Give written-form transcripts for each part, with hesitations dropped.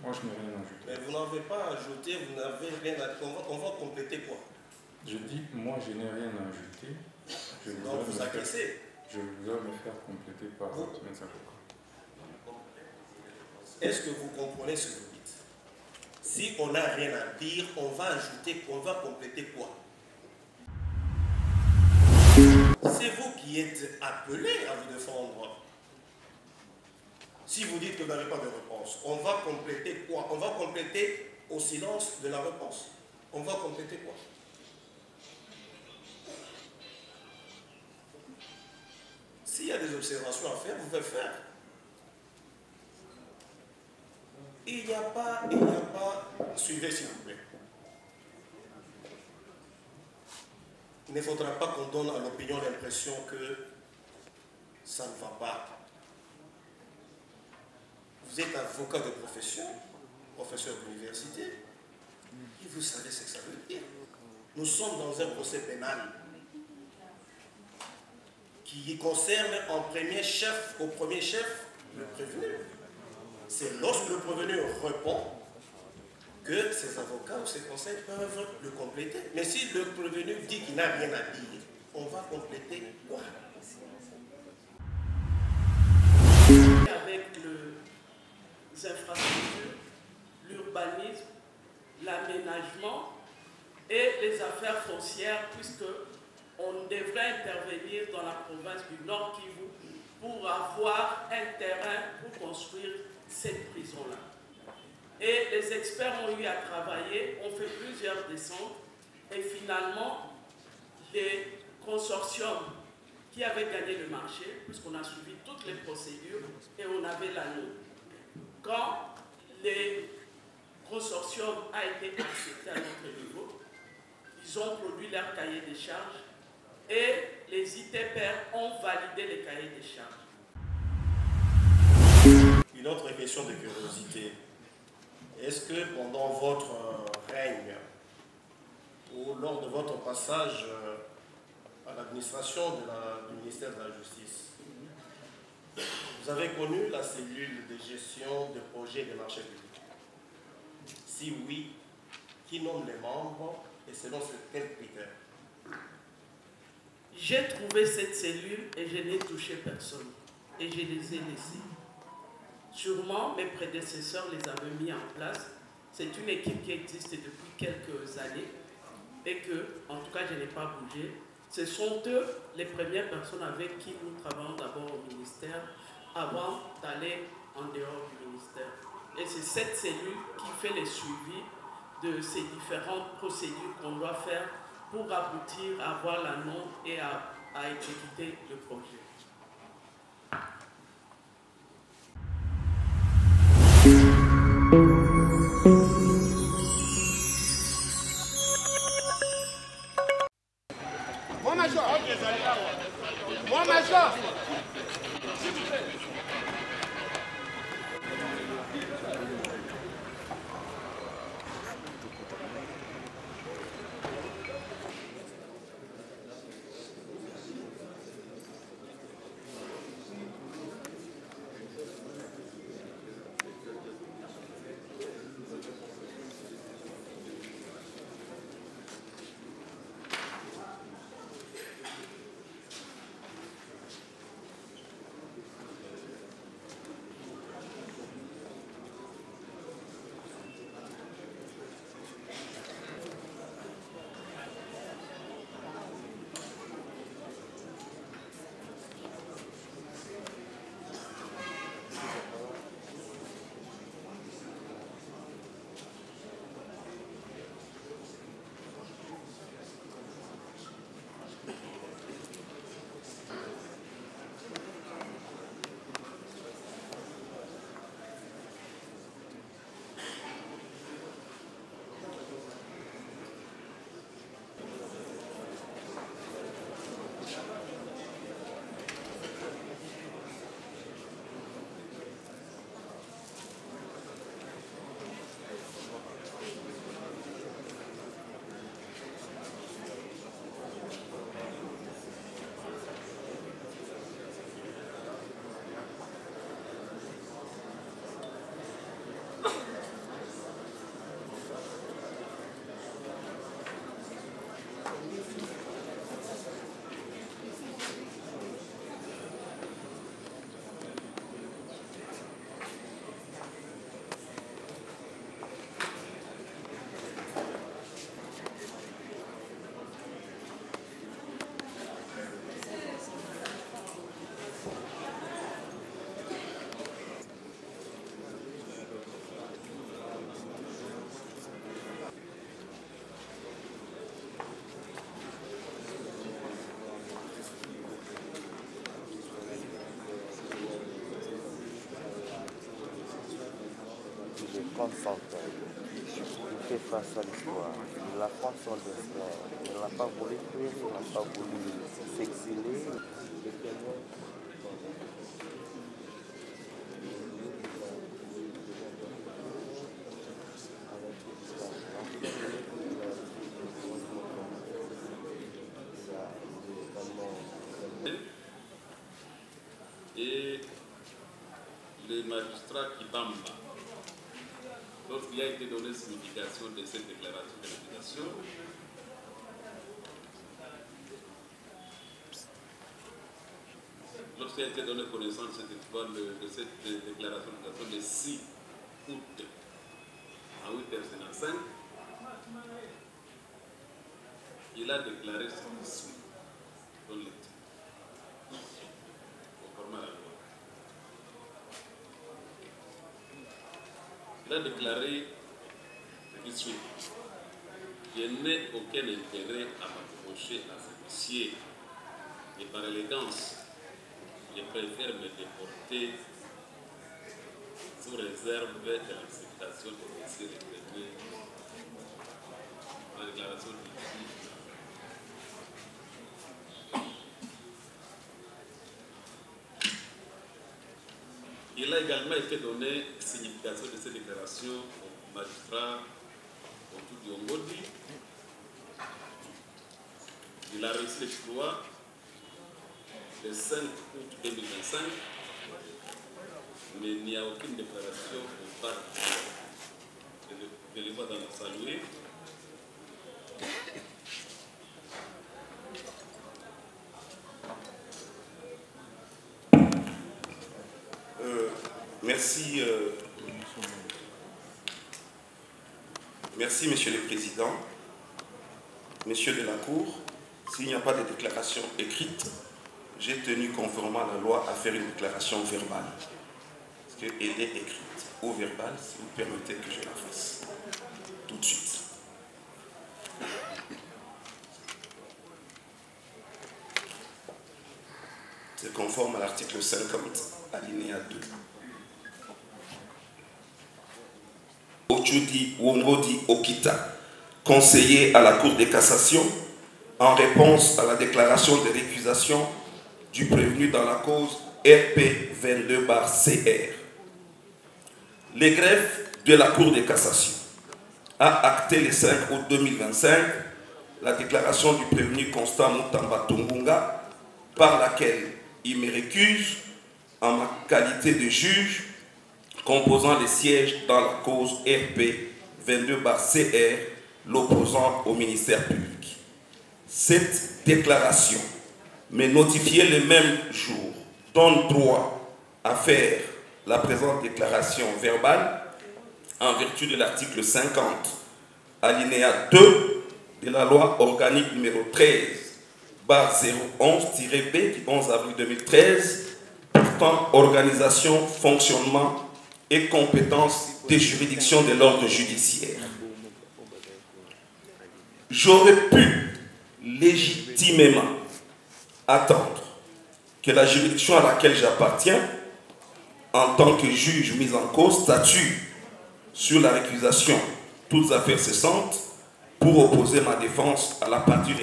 Moi, je n'ai rien ajouté. Mais vous n'avez pas ajouté, vous n'avez rien ajouté. On va compléter quoi? Je dis, moi, je n'ai rien ajouté. Donc vous acquiescez. Je dois me faire compléter par votre médecin avocat. Est-ce que vous comprenez ce que vous dites? Si on n'a rien à dire, on va ajouter, on va compléter quoi? C'est vous qui êtes appelé à vous défendre. Si vous dites que vous n'avez pas de réponse, on va compléter quoi? On va compléter au silence de la réponse. On va compléter quoi? S'il y a des observations à faire, vous pouvez faire. Il n'y a pas, suivez s'il vous plaît. Il ne faudra pas qu'on donne à l'opinion l'impression que ça ne va pas. Vous êtes avocat de profession, professeur d'université, et vous savez ce que ça veut dire. Nous sommes dans un procès pénal qui concerne au premier chef, le prévenu. C'est lorsque le prévenu répond que ses avocats ou ses conseils peuvent le compléter. Mais si le prévenu dit qu'il n'a rien à dire, on va compléter quoi? Avec les infrastructures, l'urbanisme, l'aménagement et les affaires foncières, puisque on devrait intervenir dans la province du Nord Kivu pour avoir un terrain pour construire cette prison-là. Et les experts ont eu à travailler, ont fait plusieurs descentes, et finalement, les consortiums qui avaient gagné le marché, puisqu'on a suivi toutes les procédures, et on avait la nôtre. Quand les consortiums a été accepté à notre niveau, ils ont produit leur cahier des charges, et les ITPR ont validé les cahiers des charges. Une autre question de curiosité. Est-ce que pendant votre règne ou lors de votre passage à l'administration du ministère de la Justice, vous avez connu la cellule de gestion de projets et de marchés publics? Si oui, qui nomme les membres et selon quels critères? J'ai trouvé cette cellule et je n'ai touché personne. Et je les ai laissés. Sûrement, mes prédécesseurs les avaient mis en place. C'est une équipe qui existe depuis quelques années et que, en tout cas, je n'ai pas bougé. Ce sont eux les premières personnes avec qui nous travaillons d'abord au ministère avant d'aller en dehors du ministère. Et c'est cette cellule qui fait le suivi de ces différentes procédures qu'on doit faire pour aboutir à avoir la norme et à exécuter le projet. Moi, major. consentant. Il fait face à l'histoire. Il affronte son destin. Il n'a pas voulu fuir, il n'a pas voulu s'exiler. Et les magistrats qui Bamba, lorsqu'il a été donné signification de cette déclaration de réputation, lorsqu'il a été donné connaissance de cette déclaration de réputation le 6 août à 8h55, il a déclaré ceci dans le conformément à la loi. Il a déclaré ce qui suit. Je n'ai aucun intérêt à m'approcher à ce dossier et par élégance, je préfère me déporter sous réserve de l'acceptation du dossier représenté par la déclaration du juge. Il a également été donné signification de cette déclaration au magistrat Otudio Ngodi. Il a reçu l'exploit le 5 août 2025, mais il n'y a aucune déclaration au part. Je le vois dans le saluer. Merci, merci, Monsieur le Président, Messieurs de la Cour. S'il n'y a pas de déclaration écrite, j'ai tenu conformément à la loi à faire une déclaration verbale. Parce qu'elle est écrite au verbal, si vous permettez que je la fasse tout de suite. C'est conforme à l'article 50, alinéa 2. Ochudi Wongodi Okita, conseiller à la Cour de cassation, en réponse à la déclaration de récusation du prévenu dans la cause RP 22/CR. Le greffe de la Cour de cassation a acté le 5 août 2025 la déclaration du prévenu Constant Mutamba Tungunga, par laquelle il me récuse en ma qualité de juge composant les sièges dans la cause RP 22/CR, l'opposant au ministère public. Cette déclaration, me notifiée le même jour, donne droit à faire la présente déclaration verbale en vertu de l'article 50, alinéa 2 de la loi organique numéro 13/011-B du 11 avril 2013 portant organisation, fonctionnement et compétences des juridictions de l'ordre judiciaire. J'aurais pu légitimement attendre que la juridiction à laquelle j'appartiens, en tant que juge mis en cause, statue sur la récusation, toutes affaires cessantes, pour opposer ma défense à la partie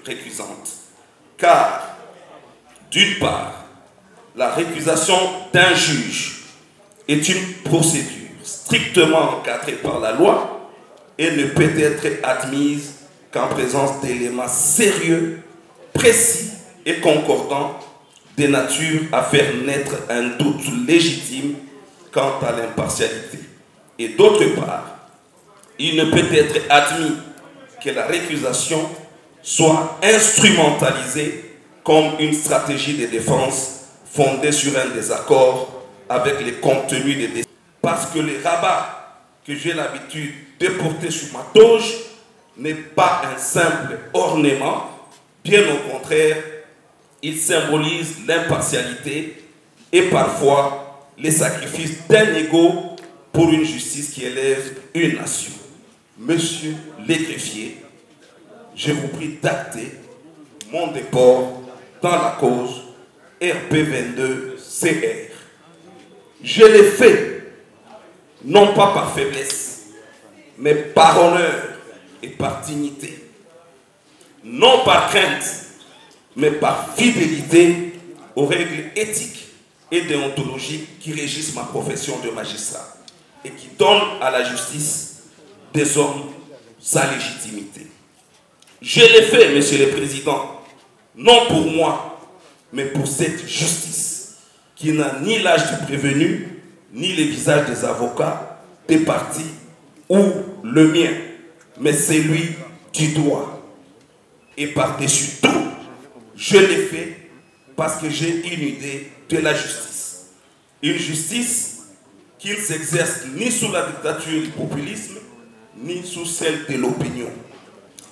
récusante. Car, d'une part, la récusation d'un juge est une procédure strictement encadrée par la loi et ne peut être admise qu'en présence d'éléments sérieux, précis et concordants de nature à faire naître un doute légitime quant à l'impartialité. Et d'autre part, il ne peut être admis que la récusation soit instrumentalisée comme une stratégie de défense fondée sur un désaccord avec les contenus des décisions. Parce que le rabat que j'ai l'habitude de porter sur ma toge n'est pas un simple ornement, bien au contraire, il symbolise l'impartialité et parfois les sacrifices d'un ego pour une justice qui élève une nation. Monsieur le greffier, je vous prie d'acter mon déport dans la cause RP 22-CR. Je l'ai fait non pas par faiblesse, mais par honneur et par dignité. Non par crainte, mais par fidélité aux règles éthiques et déontologiques qui régissent ma profession de magistrat et qui donnent à la justice des hommes sa légitimité. Je l'ai fait, Monsieur le Président, non pour moi, mais pour cette justice qui n'a ni l'âge du prévenu, ni les visages des avocats, des partis ou le mien, mais celui du droit. Et par-dessus tout, je l'ai fait parce que j'ai une idée de la justice. Une justice qui ne s'exerce ni sous la dictature du populisme, ni sous celle de l'opinion.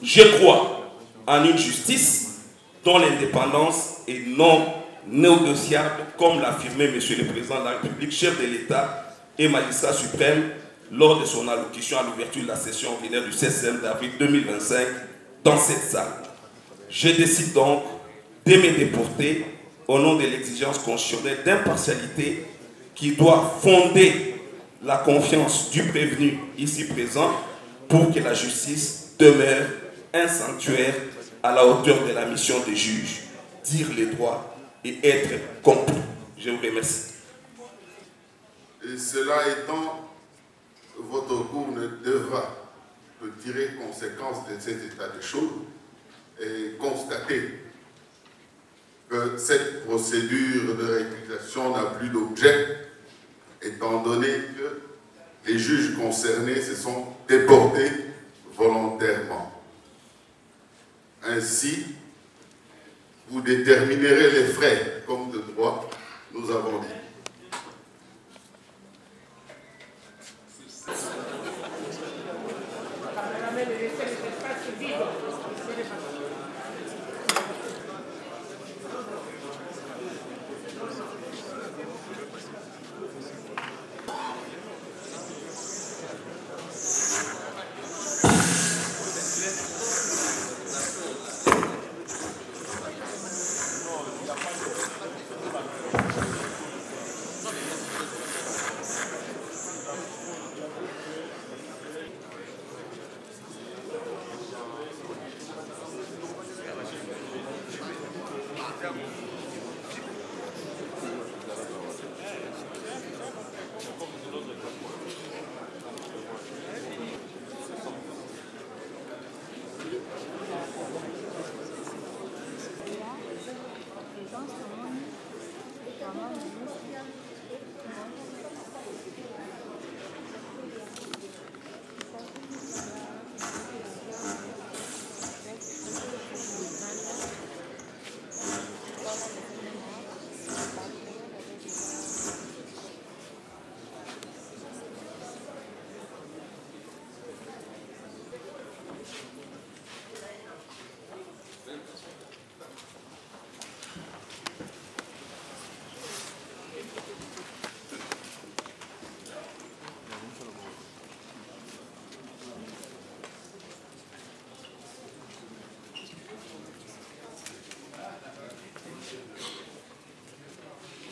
Je crois en une justice dont l'indépendance est non négociable, comme l'affirmait M. le Président de la République, chef de l'État et magistrat suprême, lors de son allocution à l'ouverture de la session ordinaire du 16 avril 2025 dans cette salle. Je décide donc de me déporter au nom de l'exigence constitutionnelle d'impartialité qui doit fonder la confiance du prévenu ici présent pour que la justice demeure un sanctuaire à la hauteur de la mission des juges, dire les droits et être compris. Je vous remercie. Et cela étant, votre cour ne devra tirer conséquence de cet état de choses et constater que cette procédure de récusation n'a plus d'objet, étant donné que les juges concernés se sont déportés volontairement. Ainsi, vous déterminerez les frais comme de droit, nous avons dit.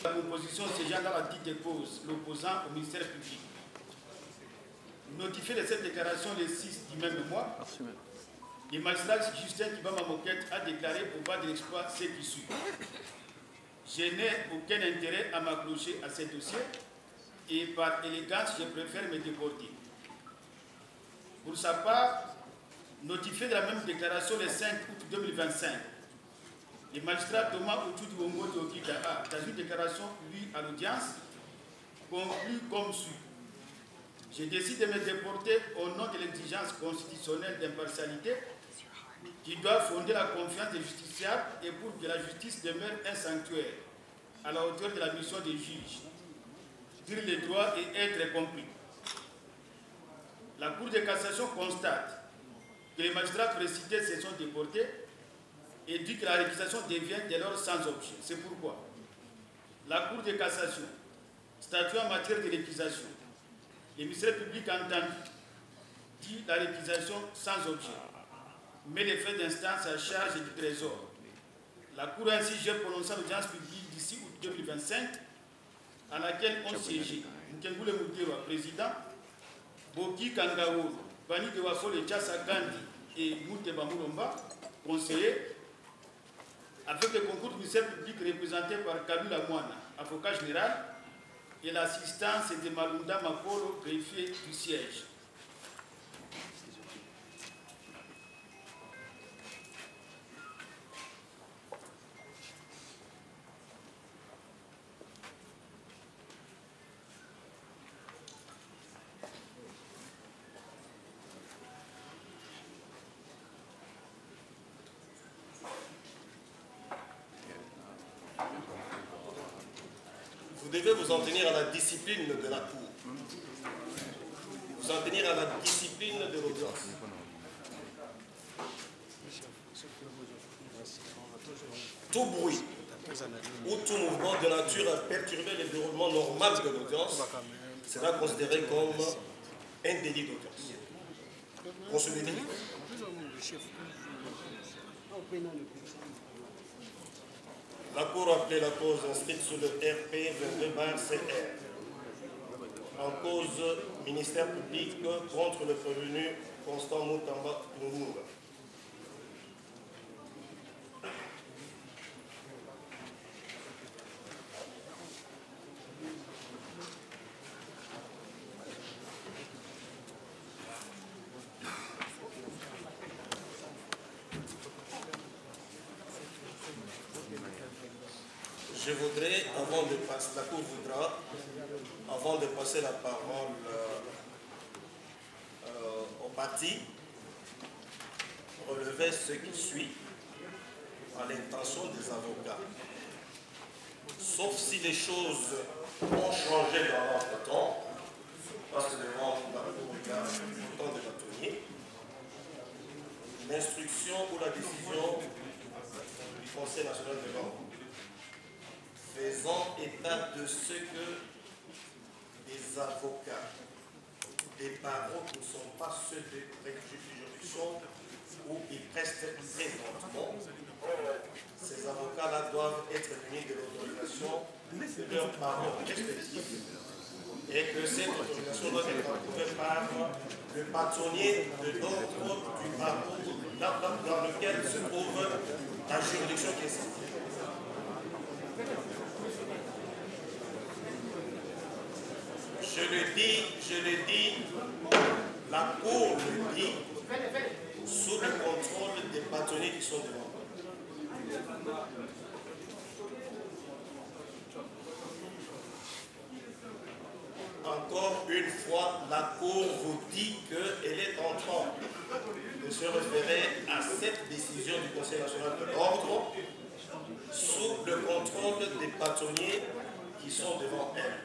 La proposition séjour dans la dite dépose l'opposant au ministère public. Notifié de cette déclaration le 6 du même mois, le magistrat Justin Kibama Moquette a déclaré au bas de l'exploit ce qui suit. Je n'ai aucun intérêt à m'accrocher à ce dossier et par élégance, je préfère me déporter. Pour sa part, notifié de la même déclaration le 5 août 2025, le magistrat Thomas Oudjoudi Wongo Tokita a, dans une déclaration lue à l'audience, conclut comme suit. Je décide de me déporter au nom de l'exigence constitutionnelle d'impartialité qui doit fonder la confiance des justiciables et pour que la justice demeure un sanctuaire à la hauteur de la mission des juges, dire les droits et être compris. La Cour de cassation constate que les magistrats précités se sont déportés et dit que la réquisition devient dès lors sans objet. C'est pourquoi la Cour de cassation statue en matière de réquisition. Le ministère public a entendu dit la réquisition sans objet, mais les frais d'instance à charge du Trésor. La Cour ainsi j'ai prononcé l'audience publique d'ici août 2025 à laquelle on siégeait Nkengule Mutewa, président, Boki Kangaouro, Bani de Wafole Tchassa Gandhi et Mouteba Moulomba, conseiller, avec le concours du ministère public représenté par Kabila Mouana, avocat général, et l'assistance de Malunda Makolo, greffier du siège. Vous devez vous en tenir à la discipline de la cour. Vous en tenir à la discipline de l'audience. Tout bruit ou tout mouvement de nature à perturber le déroulement normal de l'audience sera considéré comme un délit d'audience. On se le dit. La Cour a appelé la cause inscrite sur le RP 22/CR. En cause, ministère public contre le prévenu Constant Moutamba Lumumba. Je voudrais, avant de passer, la Cour voudra, avant de passer la parole au parti, relever ce qui suit à l'intention des avocats. Sauf si les choses ont changé dans l'entretemps, parce que devant la Cour il y a autant de bâtonniers, l'instruction ou la décision du Conseil national de l'ordre faisant état de ce que des avocats, des barreaux qui ne sont pas ceux de juridiction où ils prestent présentement, ces avocats-là doivent être munis de l'autorisation de leurs barreaux respectifs et que cette autorisation doit être approuvée par le bâtonnier de l'ordre du barreau dans lequel se trouve la juridiction qui est citée. Je le dis, la Cour le dit, sous le contrôle des bâtonniers qui sont devant. Encore une fois, la Cour vous dit qu'elle est en train de se référer à cette décision du Conseil national de l'ordre sous le contrôle des bâtonniers qui sont devant elle.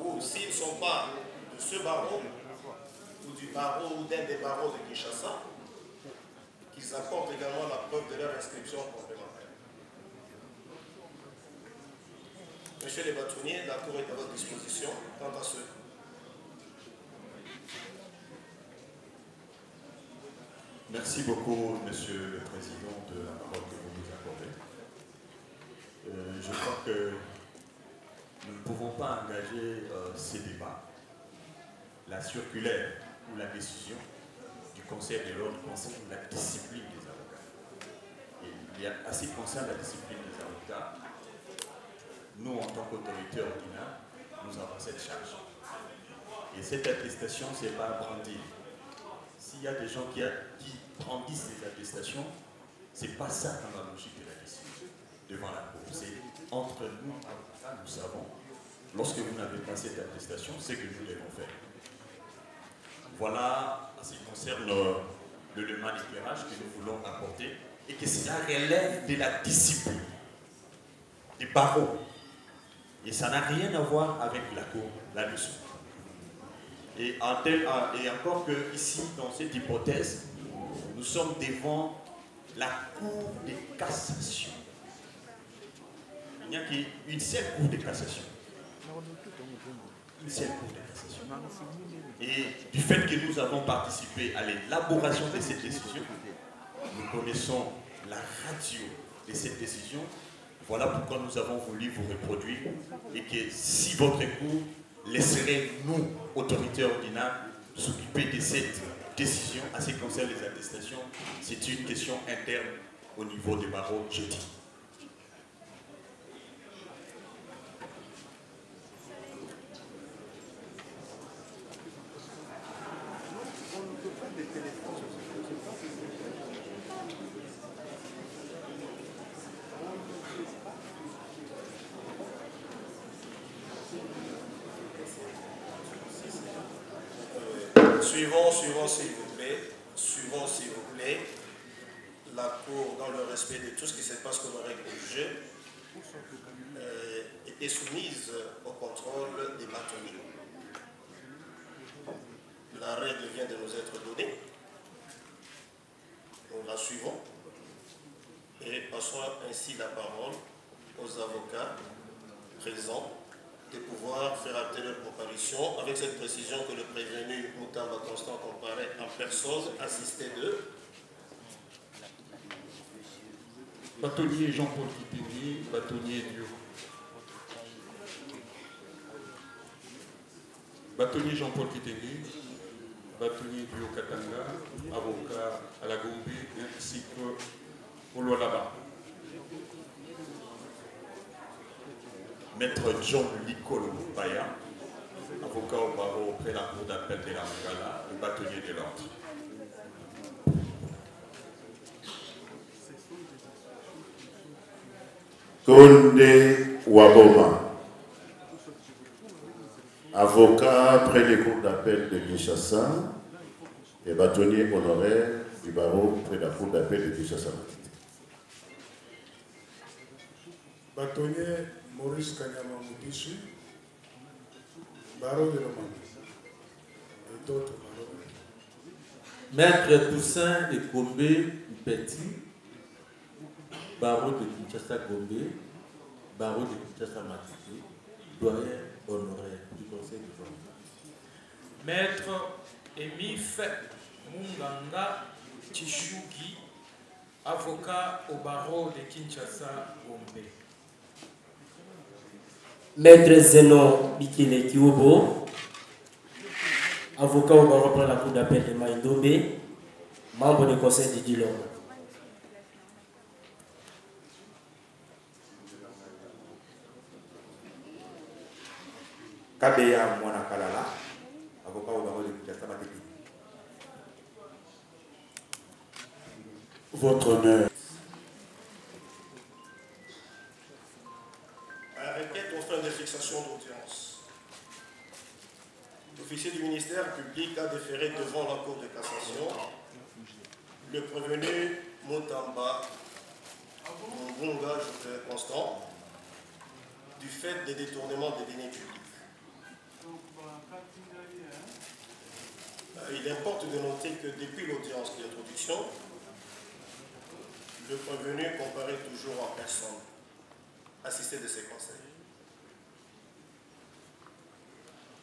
Ou s'ils ne sont pas de ce barreau, ou du barreau ou d'un des barreaux de Kinshasa, qu'ils apportent également la preuve de leur inscription complémentaire. Monsieur les bâtonniers, la Cour est à votre disposition quant à ce. Merci beaucoup, Monsieur le Président, de la parole que vous nous accordez. Je crois que nous ne pouvons pas engager ces débats. La circulaire ou la décision du Conseil de l'ordre concerne la discipline des avocats. Et il y a, à ce qui concerne la discipline des avocats, nous, en tant qu'autorité ordinaire, nous avons cette charge. Et cette attestation, ce n'est pas à brandir. S'il y a des gens qui brandissent ces attestations, ce n'est pas ça dans la logique de la décision devant la Cour. C'est entre nous, avocats, nous savons, lorsque vous n'avez pas cette attestation, c'est que nous devons faire. Voilà en ce qui concerne l'élément d'éclairage que nous voulons apporter et que cela relève de la discipline, des barreaux. Et ça n'a rien à voir avec la Cour là-dessus. Et encore que ici, dans cette hypothèse, nous sommes devant la Cour de cassation. Il n'y a qu'une seule Cour de cassation. Une seule Cour de cassation. Et du fait que nous avons participé à l'élaboration de cette décision, nous connaissons la ratio de cette décision. Voilà pourquoi nous avons voulu vous reproduire et que si votre époux laisserait nous, autorités ordinaires, s'occuper de cette décision en ce qui concerne les attestations, c'est une question interne au niveau des barreaux, je dis. Suivons s'il vous plaît, la Cour, dans le respect de tout ce qui se passe comme règle du jeu, était soumise au contrôle des bâtonniers. La règle vient de nous être donnée, nous la suivons et passons ainsi la parole aux avocats présents de pouvoir faire acter leur comparution avec cette précision que le prévenu Moutamba Constant comparaît en personne assisté de Bâtonnier Jean-Paul Kitenge, bâtonnier Dio. Bâtonnier Jean-Paul Kitenge, bâtonnier Dio Katanga, avocat à la Gombe ainsi que au Lualaba. Maître John Licolo Baya, avocat au barreau auprès de la Cour d'appel de la Mangala, le bâtonnier de l'ordre. Konde Waboma, avocat près des cours d'appel de Kinshasa et bâtonnier honoraire du barreau près de la Cour d'appel de Kinshasa. Bâtonnier Maurice Kanyama Moudissu, barreau de Romandie et d'autres barreaux. Maître Toussaint Ekombe Petit, barreau de Kinshasa Gombe, barreau de Kinshasa Matiki, doyen honoraire du Conseil du Genre. Maître Emif Munganga Tishugi, avocat au barreau de Kinshasa Gombe. Maître Zenon Bikile Kiwobo, avocat au barreau pour la Cour d'appel de Maïdombe, membre du Conseil du Dillon. Kabeya Mwana Kalala, avocat au barreau de Kinshasa Matiki. Votre honneur. À requête aux fins de fixation d'audience, l'officier du ministère public a déféré devant la Cour de cassation le prévenu Moutamba Mbunga Constant du fait des détournements des deniers publics. Il importe de noter que depuis l'audience d'introduction, le prévenu comparaît toujours en personne, assisté de ses conseils.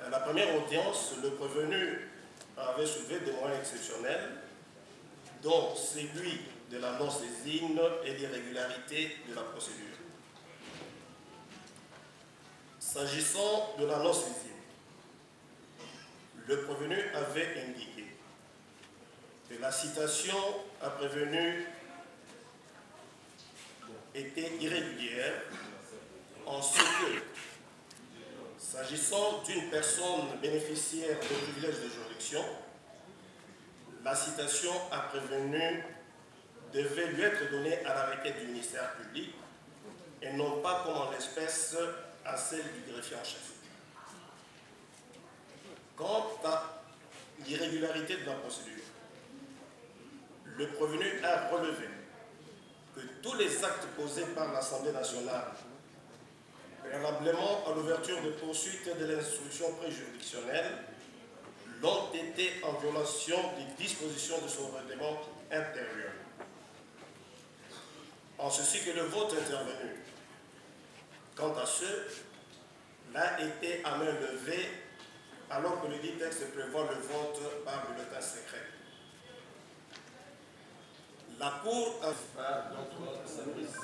À la première audience, le prévenu avait soulevé des moyens exceptionnels, dont celui de la non-saisine et l'irrégularité de la procédure. S'agissant de la non-saisine, le prévenu avait indiqué que la citation à prévenu était irrégulière en ce que, s'agissant d'une personne bénéficiaire de privilèges de juridiction, la citation à prévenu devait lui être donnée à la requête du ministère public et non pas comme en l'espèce à celle du greffier en chef. Quant à l'irrégularité de la procédure, le prévenu a relevé que tous les actes posés par l'Assemblée nationale préalablement à l'ouverture de poursuites de l'instruction préjuridictionnelle l'ont été en violation des dispositions de son règlement intérieur. En ceci que le vote intervenu, quant à ceux, l'a été à main levée alors que le dit texte prévoit le vote par bulletin secret. La Cour a fait notre service.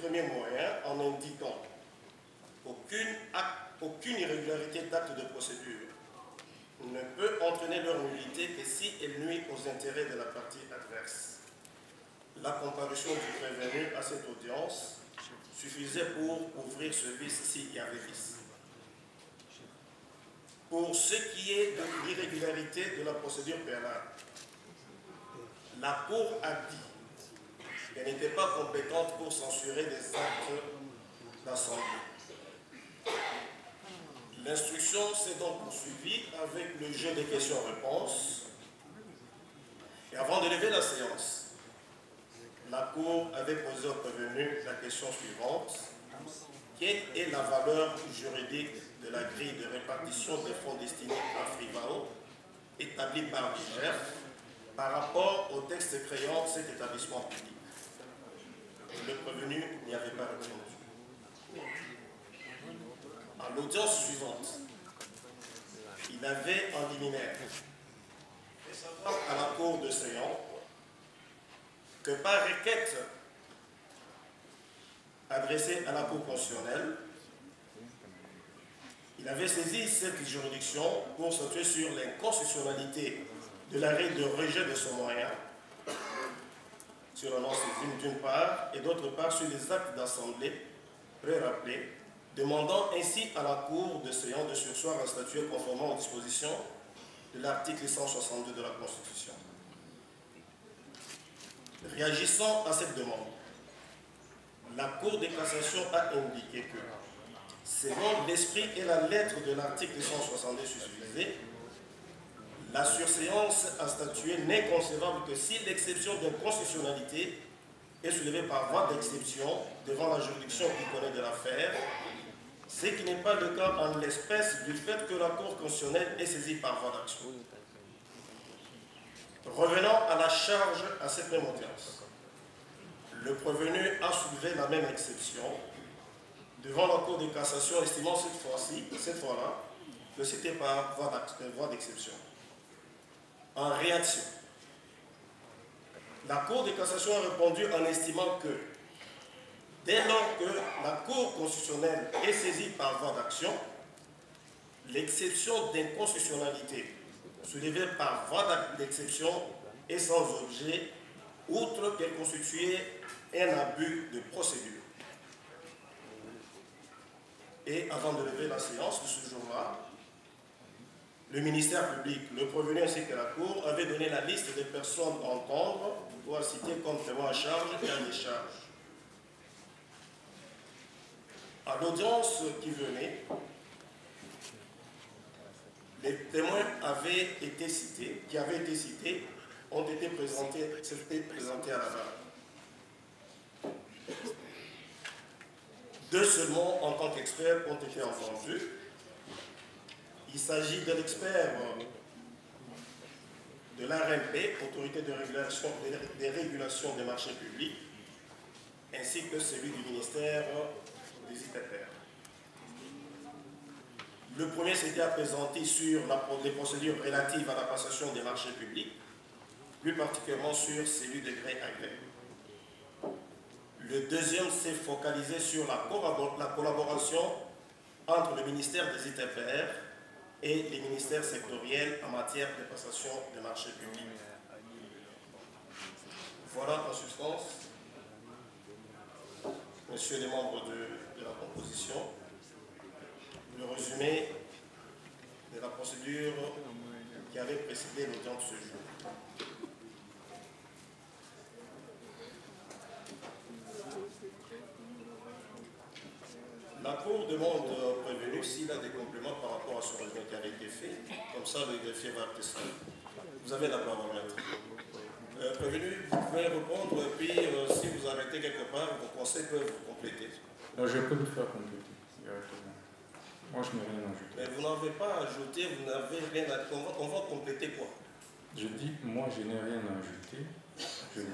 Premier moyen, en indiquant aucune irrégularité d'acte de procédure ne peut entraîner leur nullité que si elle nuit aux intérêts de la partie adverse. La comparution du prévenu à cette audience suffisait pour ouvrir ce vice s'il y avait vice. Pour ce qui est de l'irrégularité de la procédure pénale, la Cour a dit qu'elle n'était pas compétente pour censurer des actes d'assemblée. L'instruction s'est donc poursuivie avec le jeu des questions-réponses. Et avant de lever la séance, la Cour avait posé au prévenu la question suivante. Quelle est la valeur juridique de la grille de répartition des fonds destinés à Frivao établie par l'IGF par rapport au texte créant cet établissement public? Le prévenu n'y avait pas répondu. À l'audience suivante, il avait en liminaire fait savoir à la Cour de séance que par requête adressée à la Cour constitutionnelle, il avait saisi cette juridiction pour statuer sur l'inconstitutionnalité de l'arrêt de rejet de son moyen sur la non-saisine d'une part, et d'autre part sur les actes d'assemblée pré-rappelés, demandant ainsi à la Cour de séance de surseoir à statuer conformément aux dispositions de l'article 162 de la Constitution. Réagissant à cette demande, la Cour de cassation a indiqué que, selon l'esprit et la lettre de l'article 162 susvisé, la surséance à statuer n'est concevable que si l'exception d'inconstitutionnalité est soulevée par voie d'exception devant la juridiction qui connaît de l'affaire, ce qui n'est pas le cas en l'espèce du fait que la Cour constitutionnelle est saisie par voie d'action. Revenant à la charge à cette même audience, le prévenu a soulevé la même exception devant la Cour de cassation, estimant cette fois-là, que c'était par voie d'exception. En réaction, la Cour de cassation a répondu en estimant que dès lors que la Cour constitutionnelle est saisie par voie d'action, l'exception d'inconstitutionnalité soulevée par voie d'exception est sans objet, outre qu'elle constituait un abus de procédure. Et avant de lever la séance de ce jour-là, le ministère public, le prévenu ainsi que la Cour avaient donné la liste des personnes à entendre ou à citer comme témoins à charge et à décharge. À l'audience qui venait, les témoins qui avaient été cités ont été présentés à la barre. Deux seulement, en tant qu'experts, ont été entendus. Il s'agit de l'expert de l'ARMP, Autorité de régulation des marchés publics, ainsi que celui du ministère des ITPR. Le premier s'était présenté sur les procédures relatives à la passation des marchés publics, plus particulièrement sur celui de gré à gré. Le deuxième s'est focalisé sur la collaboration entre le ministère des ITPR et les ministères sectoriels en matière de passation des marchés publics. Voilà en substance, messieurs les membres de la composition, le résumé de la procédure qui avait précédé l'audience de ce jour. La Cour demande au prévenu s'il a des compléments par rapport à ce résumé qui avait été fait. Comme ça, le greffier va tester. Vous avez la parole, maître. Prévenu, vous pouvez répondre, et puis si vous arrêtez quelque part, vos conseils peuvent vous compléter. Non, je peux le faire compléter directement. Moi, je n'ai rien ajouté. Mais vous n'avez pas ajouté, vous n'avez rien à... On va compléter quoi? Je dis, moi, je n'ai rien à ajouter.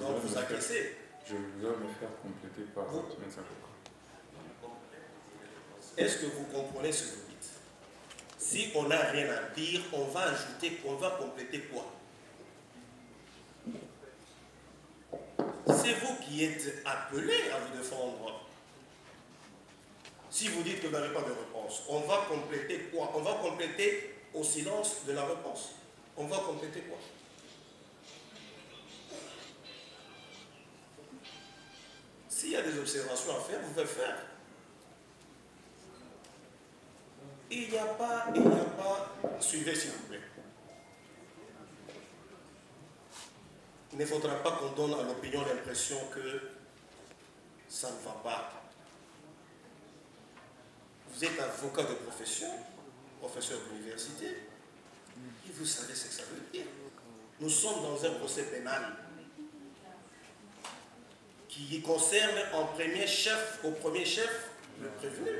Donc vous acquiescez. Je dois me faire compléter par votre médecin. Est-ce que vous comprenez ce que vous dites? Si on n'a rien à dire, on va ajouter, on va compléter quoi? C'est vous qui êtes appelé à vous défendre. Si vous dites que vous n'avez pas de réponse, on va compléter quoi? On va compléter au silence de la réponse. On va compléter quoi? S'il y a des observations à faire, vous pouvez faire. Il n'y a pas, suivez s'il vous plaît. Il ne faudra pas qu'on donne à l'opinion l'impression que ça ne va pas. Vous êtes avocat de profession, professeur d'université, et vous savez ce que ça veut dire. Nous sommes dans un procès pénal qui concerne au premier chef, le prévenu.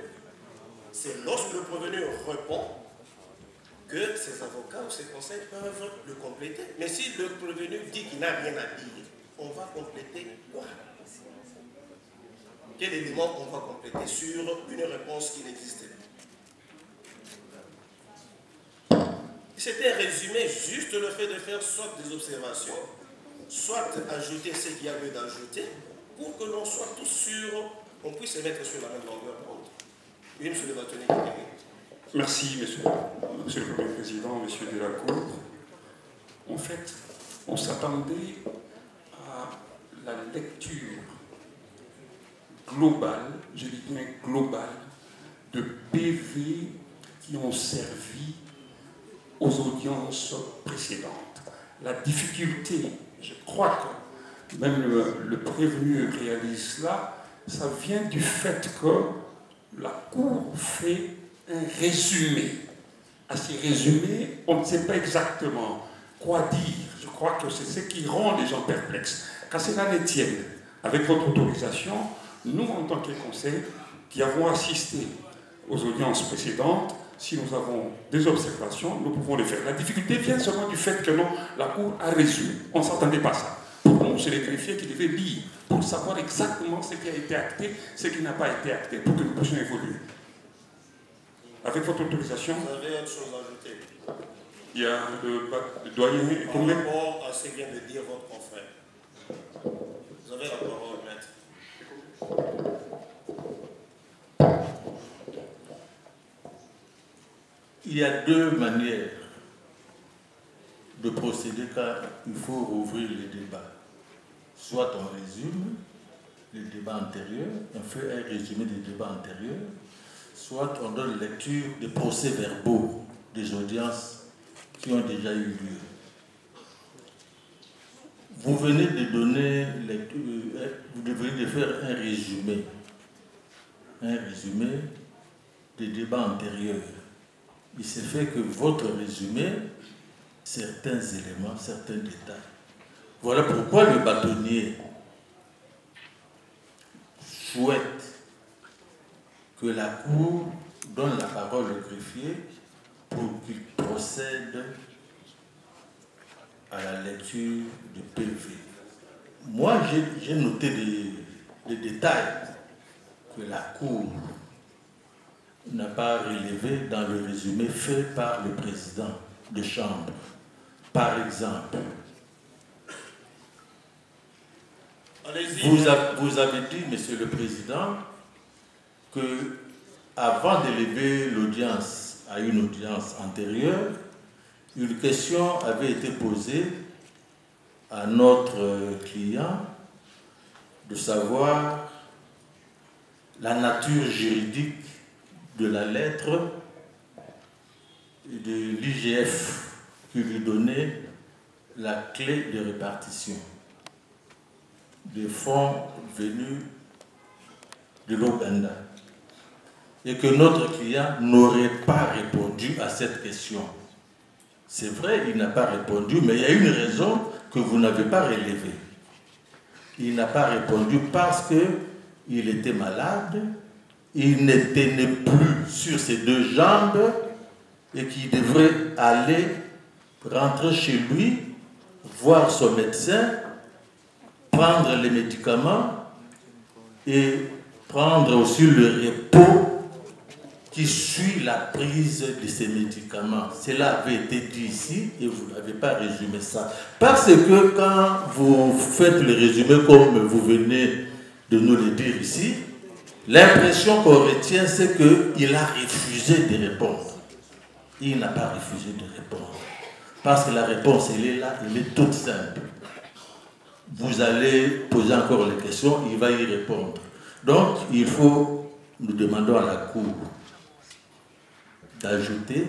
C'est lorsque le prévenu répond que ses avocats ou ses conseils peuvent le compléter. Mais si le prévenu dit qu'il n'a rien à dire, on va compléter quoi? Quel élément on va compléter sur une réponse qui n'existait pas? C'était résumé juste le fait de faire soit des observations, soit ajouter ce qu'il y a lieu d'ajouter, pour que l'on soit tous sûrs, on puisse se mettre sur la même longueur d'onde. Oui, monsieur le bâtonnier. Merci, monsieur le Premier Président, monsieur Delacour. En fait, on s'attendait à la lecture globale, je dis bien globale, de PV qui ont servi aux audiences précédentes. La difficulté, je crois que même le prévenu réalise cela, ça vient du fait que la Cour fait un résumé. À ces résumés, on ne sait pas exactement quoi dire. Je crois que c'est ce qui rend les gens perplexes. Qu'à cela ne tienne, avec votre autorisation, nous, en tant que conseil, qui avons assisté aux audiences précédentes, si nous avons des observations, nous pouvons les faire. La difficulté vient seulement du fait que non, la Cour a résumé. On ne s'attendait pas à ça. Pour nous, c'est les greffiers qui devaient lire pour savoir exactement ce qui a été acté, ce qui n'a pas été acté, pour que nous puissions évoluer. Avec votre autorisation. Vous avez autre chose à ajouter? Il y a le doyen. Par rapport à ce que vient de dire votre confrère. Vous avez la parole, maître. Il y a deux manières de procéder quand il faut rouvrir les débats. Soit on résume les débats antérieurs, on fait un résumé des débats antérieurs, soit on donne lecture des procès-verbaux des audiences qui ont déjà eu lieu. Vous venez de donner lecture, vous venez de faire un résumé des débats antérieurs. Il s'est fait que votre résumé, certains éléments, certains détails. Voilà pourquoi le bâtonnier souhaite que la Cour donne la parole au greffier pour qu'il procède à la lecture du PV. Moi, j'ai noté des détails que la Cour n'a pas relevé dans le résumé fait par le président de chambre. Par exemple, vous avez dit, monsieur le président, que avant d'élever l'audience à une audience antérieure, une question avait été posée à notre client de savoir la nature juridique de la lettre de l'IGF qui lui donnait la clé de répartition des fonds venus de l'Ouganda et que notre client n'aurait pas répondu à cette question. C'est vrai, il n'a pas répondu, mais il y a une raison que vous n'avez pas relevée. Il n'a pas répondu parce qu'il était malade, il ne tenait plus sur ses deux jambes et qu'il devrait aller rentrer chez lui, voir son médecin, prendre les médicaments et prendre aussi le repos qui suit la prise de ces médicaments. Cela avait été dit ici et vous n'avez pas résumé ça. Parce que quand vous faites le résumé comme vous venez de nous le dire ici, l'impression qu'on retient, c'est qu'il a refusé de répondre. Il n'a pas refusé de répondre. Parce que la réponse, elle est là, elle est toute simple. Vous allez poser encore les questions, il va y répondre. Donc, il faut, nous demandons à la Cour d'ajouter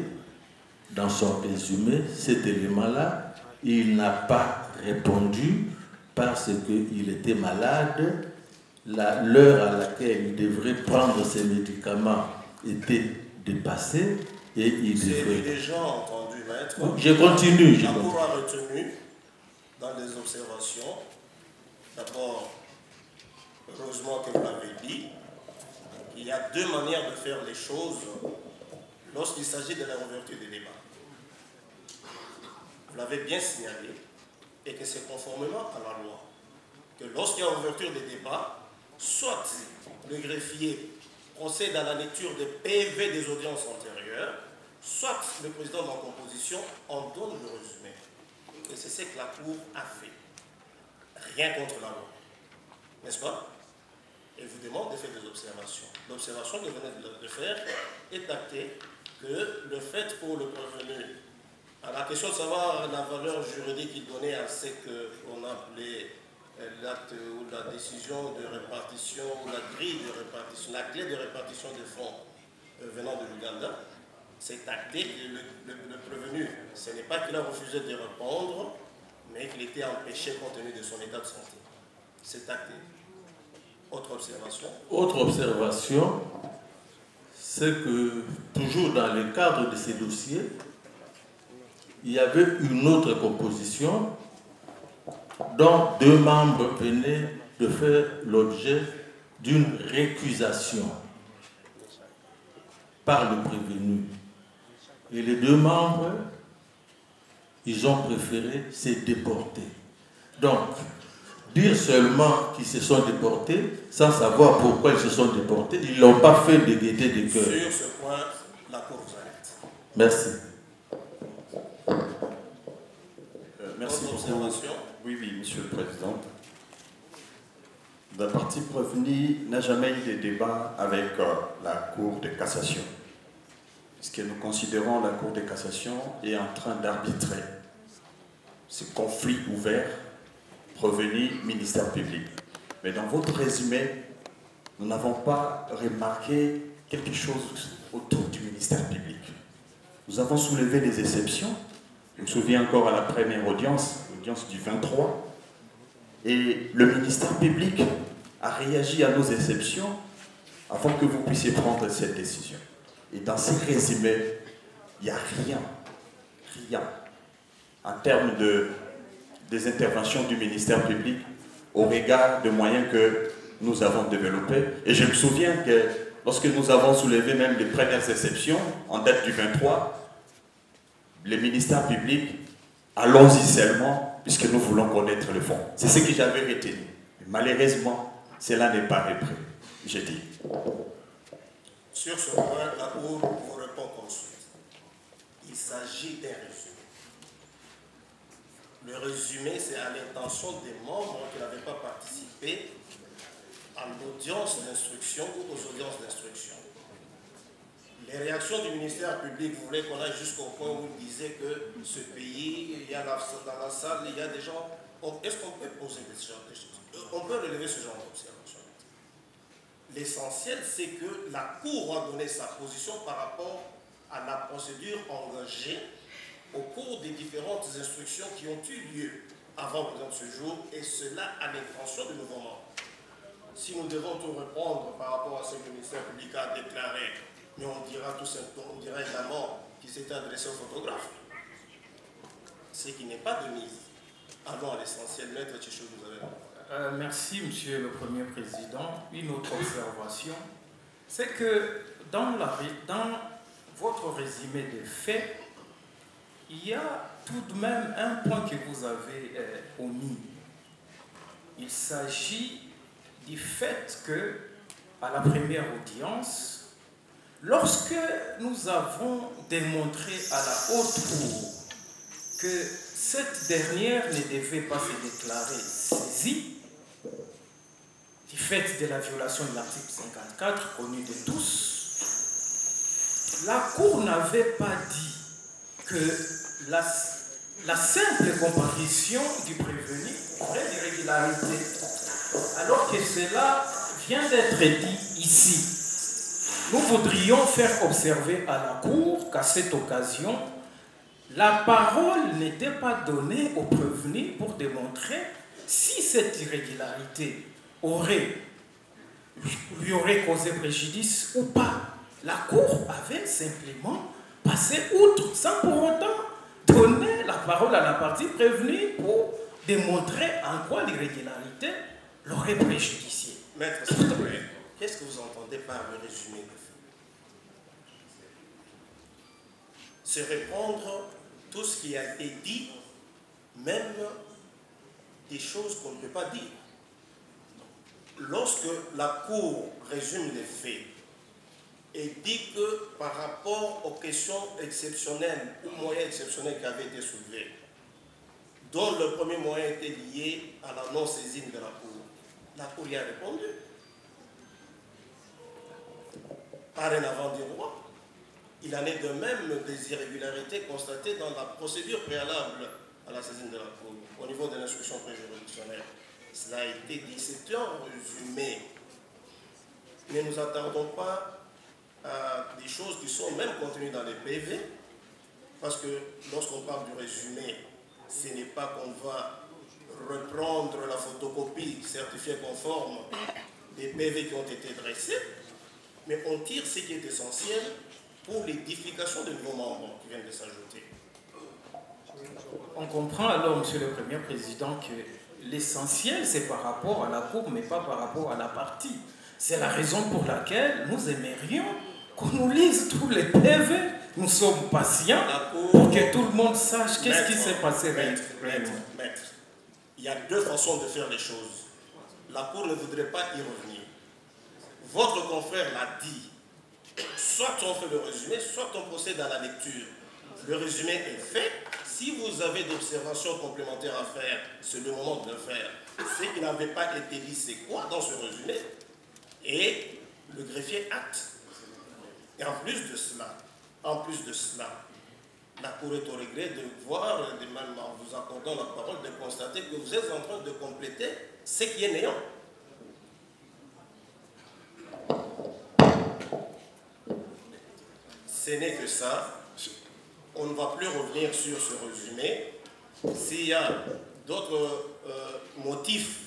dans son résumé cet élément-là. Il n'a pas répondu parce qu'il était malade. L'heure à laquelle il devrait prendre ses médicaments était dépassée et il devrait... Vous avez déjà entendu, maître. Je continue. La Cour a retenu dans les observations, d'abord, heureusement que vous l'avez dit, il y a deux manières de faire les choses lorsqu'il s'agit de la réouverture des débats. Vous l'avez bien signalé, et que c'est conformément à la loi, que lorsqu'il y a ouverture des débats, soit le greffier procède à la lecture des PV des audiences antérieures, soit le président de la composition en donne le résumé. Et c'est ce que la Cour a fait. Rien contre la loi. N'est-ce pas? Elle vous demande de faire des observations. L'observation que vous venez de faire est actée que le fait pour le prévenu, à la question de savoir la valeur juridique qu'il donnait à ce qu'on appelait l'acte ou la décision de répartition ou la grille de répartition, la clé de répartition des fonds venant de l'Ouganda, c'est acté que le prévenu, ce n'est pas qu'il a refusé de répondre, mais qu'il était empêché compte tenu de son état de santé. C'est acté. Autre observation? Autre observation, c'est que toujours dans le cadre de ces dossiers, il y avait une autre composition dont deux membres venaient de faire l'objet d'une récusation par le prévenu. Et les deux membres, ils ont préféré se déporter. Donc, dire seulement qu'ils se sont déportés, sans savoir pourquoi ils se sont déportés, ils ne l'ont pas fait de gaieté de cœur. Sur ce point, la Cour vous arrête. Merci. Merci beaucoup. Oui, Monsieur le Président. La partie prévenue n'a jamais eu de débat avec la Cour de cassation. Parce que nous considérons la Cour de cassation est en train d'arbitrer ce conflit ouvert prévenu ministère public. Mais dans votre résumé, nous n'avons pas remarqué quelque chose autour du ministère public. Nous avons soulevé des exceptions. Je me souviens encore à la première audience, l'audience du 23, et le ministère public a réagi à nos exceptions afin que vous puissiez prendre cette décision. Et dans ces résumés, il n'y a rien en termes des interventions du ministère public au regard des moyens que nous avons développés. Et je me souviens que lorsque nous avons soulevé même les premières exceptions, en date du 23, le ministère public, allons-y seulement, puisque nous voulons connaître le fond. C'est ce que j'avais retenu. Malheureusement, cela n'est pas repris, je dis. Sur ce point, la Cour vous répond comme suit. Il s'agit d'un résumé. Le résumé, c'est à l'intention des membres qui n'avaient pas participé à l'audience d'instruction ou aux audiences d'instruction. Les réactions du ministère public voulaient qu'on aille jusqu'au point où il disait que ce pays, il y a dans la salle, il y a des gens. Est-ce qu'on peut poser ce genre de choses? On peut relever ce genre d'observation. L'essentiel, c'est que la Cour a donné sa position par rapport à la procédure engagée au cours des différentes instructions qui ont eu lieu avant, par exemple, ce jour, et cela à l'intention du nouveau membre. Si nous devons tout reprendre par rapport à ce que le ministère public a déclaré, mais on dira tout simplement, on dira également qu'il s'était adressé au photographe. ce qui n'est pas de mise. Allons à l'essentiel. Maître Tchichou, vous avez... Merci, Monsieur le Premier Président. Une autre observation, c'est que dans votre résumé des faits, il y a tout de même un point que vous avez omis. Il s'agit du fait que, à la première audience, lorsque nous avons démontré à la haute cour que cette dernière ne devait pas se déclarer saisie, du fait de la violation de l'article 54, connu de tous, la Cour n'avait pas dit que la simple comparution du prévenu aurait des irrégularités, alors que cela vient d'être dit ici. Nous voudrions faire observer à la Cour qu'à cette occasion, la parole n'était pas donnée au prévenu pour démontrer si cette irrégularité lui aurait causé préjudice ou pas. La Cour avait simplement passé outre, sans pour autant donner la parole à la partie prévenue pour démontrer en quoi l'irrégularité l'aurait préjudicié. Maître, s'il vous plaît, qu'est-ce que vous entendez par le résumé de fait? C'est répondre tout ce qui a été dit, même des choses qu'on ne peut pas dire. Lorsque la Cour résume les faits et dit que par rapport aux questions exceptionnelles ou moyens exceptionnels qui avaient été soulevés, dont le premier moyen était lié à la non-saisine de la Cour y a répondu. Par un avant du roi, il en est de même des irrégularités constatées dans la procédure préalable à la saisine de la Cour, au niveau de l'instruction préjuridictionnelle. Cela a été dit, c'est un résumé. Ne nous attardons pas à des choses qui sont même contenues dans les PV, parce que lorsqu'on parle du résumé, ce n'est pas qu'on va reprendre la photocopie certifiée conforme des PV qui ont été dressés, mais on tire ce qui est essentiel pour l'édification de nouveaux membres qui viennent de s'ajouter. On comprend alors, Monsieur le Premier Président, que l'essentiel, c'est par rapport à la Cour, mais pas par rapport à la partie. C'est la raison pour laquelle nous aimerions qu'on nous lise tous les PV. Nous sommes patients pour que tout le monde sache qu'est-ce qui s'est passé réellement. Maître, il y a deux façons de faire les choses. La Cour ne voudrait pas y revenir. Votre confrère l'a dit. Soit on fait le résumé, soit on procède à la lecture. Le résumé est fait. Si vous avez d'observations complémentaires à faire, c'est le moment de le faire. Ce qui n'avait pas été dit, c'est quoi dans ce résumé? Et le greffier acte. Et en plus de cela, la Cour est au regret de voir, même en vous accordant la parole, de constater que vous êtes en train de compléter ce qui est néant. Ce n'est que ça. On ne va plus revenir sur ce résumé. S'il y a d'autres motifs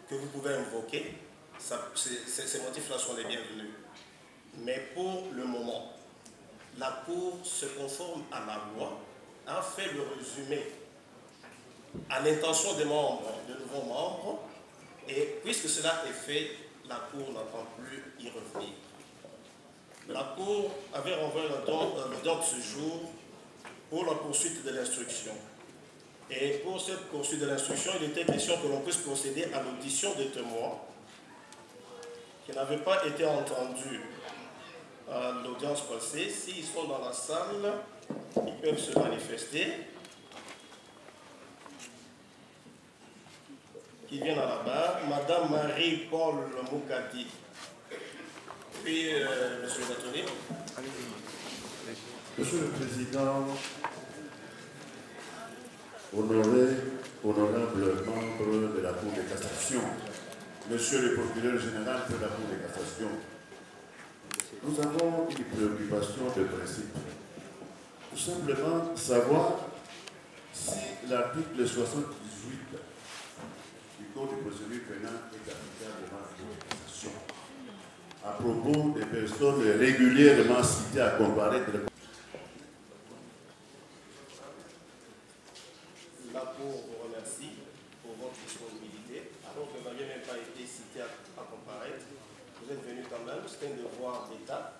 que vous pouvez invoquer, ces motifs-là sont les bienvenus. Mais pour le moment, la Cour se conforme à la loi, a fait le résumé à l'intention des membres, de nouveaux membres, et puisque cela est fait, la Cour n'entend plus y revenir. La Cour avait renvoyé l'audience de ce jour pour la poursuite de l'instruction. Et pour cette poursuite de l'instruction, il était question que l'on puisse procéder à l'audition des témoins qui n'avaient pas été entendus à l'audience passée. S'ils sont dans la salle, ils peuvent se manifester. Qui viennent à la barre. Madame Marie-Paul Moukadi. Puis, Monsieur le bâtonnier. Monsieur le Président, honorable membre de la Cour de cassation, Monsieur le Procureur général de la Cour de cassation, nous avons une préoccupation de principe. Tout simplement savoir si l'article 78 du Code de procédure pénale est applicable devant la Cour de cassation à propos des personnes régulièrement citées à comparaître. certains devoirs d'État.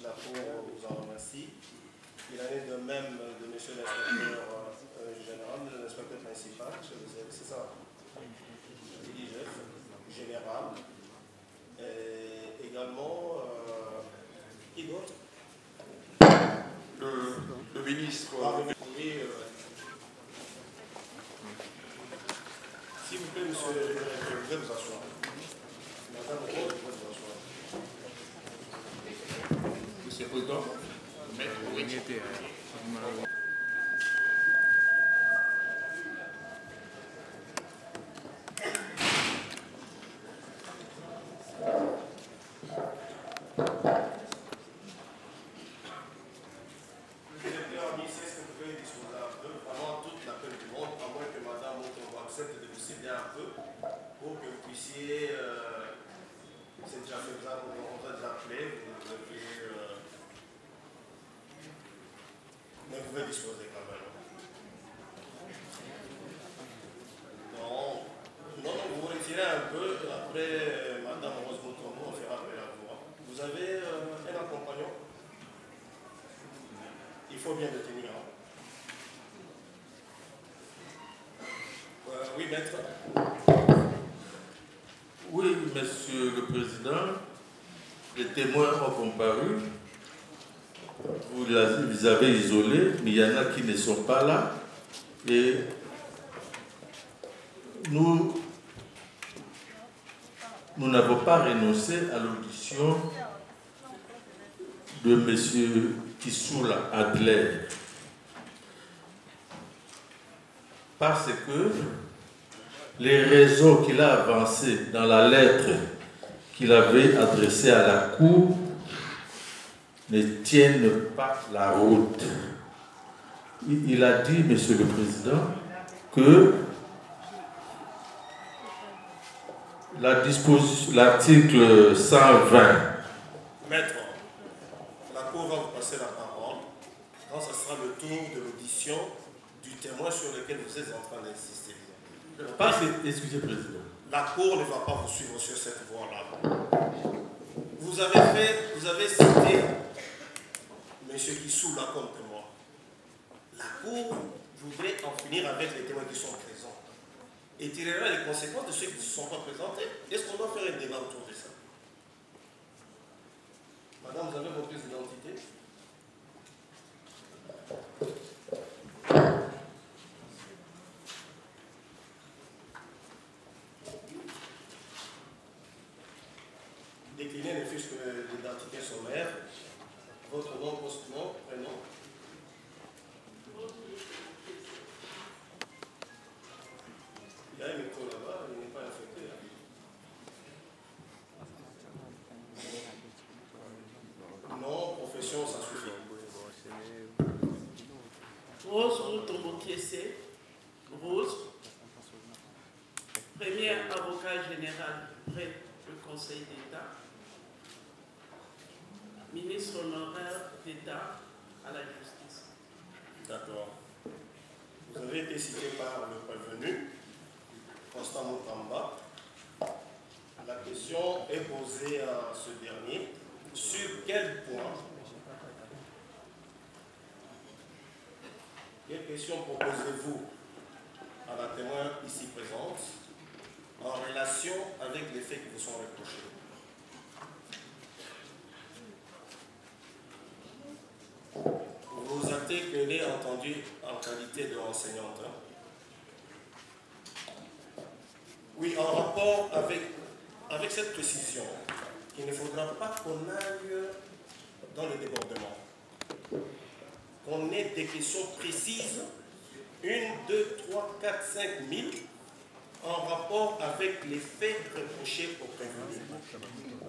La Cour vous en remercie. Il en est de même de M. l'inspecteur général, l'inspecteur principal, c'est ça, général. Et également, qui d'autre? Le ministre. S'il vous plaît, monsieur, je voudrais vous asseoir. Madame Rose, je voudrais vous asseoir. Monsieur le Président, disposer quand même. Non, vous vous retirez un peu. Après, Madame Rose Motombo, on fera appel à vous. Vous avez un accompagnant? Il faut bien le tenir. Oui, maître. Oui, Monsieur le Président, les témoins ont comparu. Vous les avez isolés, mais il y en a qui ne sont pas là. Et nous n'avons pas renoncé à l'audition de M. Kissoula Adler. Parce que les raisons qu'il a avancées dans la lettre qu'il avait adressée à la Cour ne tiennent pas la route. Il a dit, Monsieur le Président, que l'article 120... Maître, la Cour va vous passer la parole quand ce sera le tour de l'audition du témoin sur lequel vous êtes en train d'insister. Excusez, Président. La Cour ne va pas vous suivre sur cette voie-là. Vous avez cité M. Kissoula comme témoin. La Cour voudrait en finir avec les témoins qui sont présents et tirera les conséquences de ceux qui ne se sont pas présentés. Est-ce qu'on doit faire un débat autour de ça? Madame, vous avez vos pièces d'identité? Déclinez les fiches d'identité sommaire, votre nom, post-nom, prénom. Il y a un micro là-bas, il n'est pas infecté. Non, profession, ça suffit. Rose Mutombo Kiese, Rose, premier avocat général près le Conseil d'État, ministre honoraire d'État à la justice. D'accord. Vous avez été cité par le prévenu, Constant Mutamba. La question est posée à ce dernier. Sur quel point, quelle question proposez-vous à la témoin ici présente en relation avec les faits qui vous sont reprochés? Vous vous actez qu'elle est entendue en qualité de enseignante. Oui, en rapport avec cette précision, il ne faudra pas qu'on aille dans le débordement. Qu'on ait des questions précises, 1, 2, 3, 4, 5 000, en rapport avec les faits reprochés au prévenu.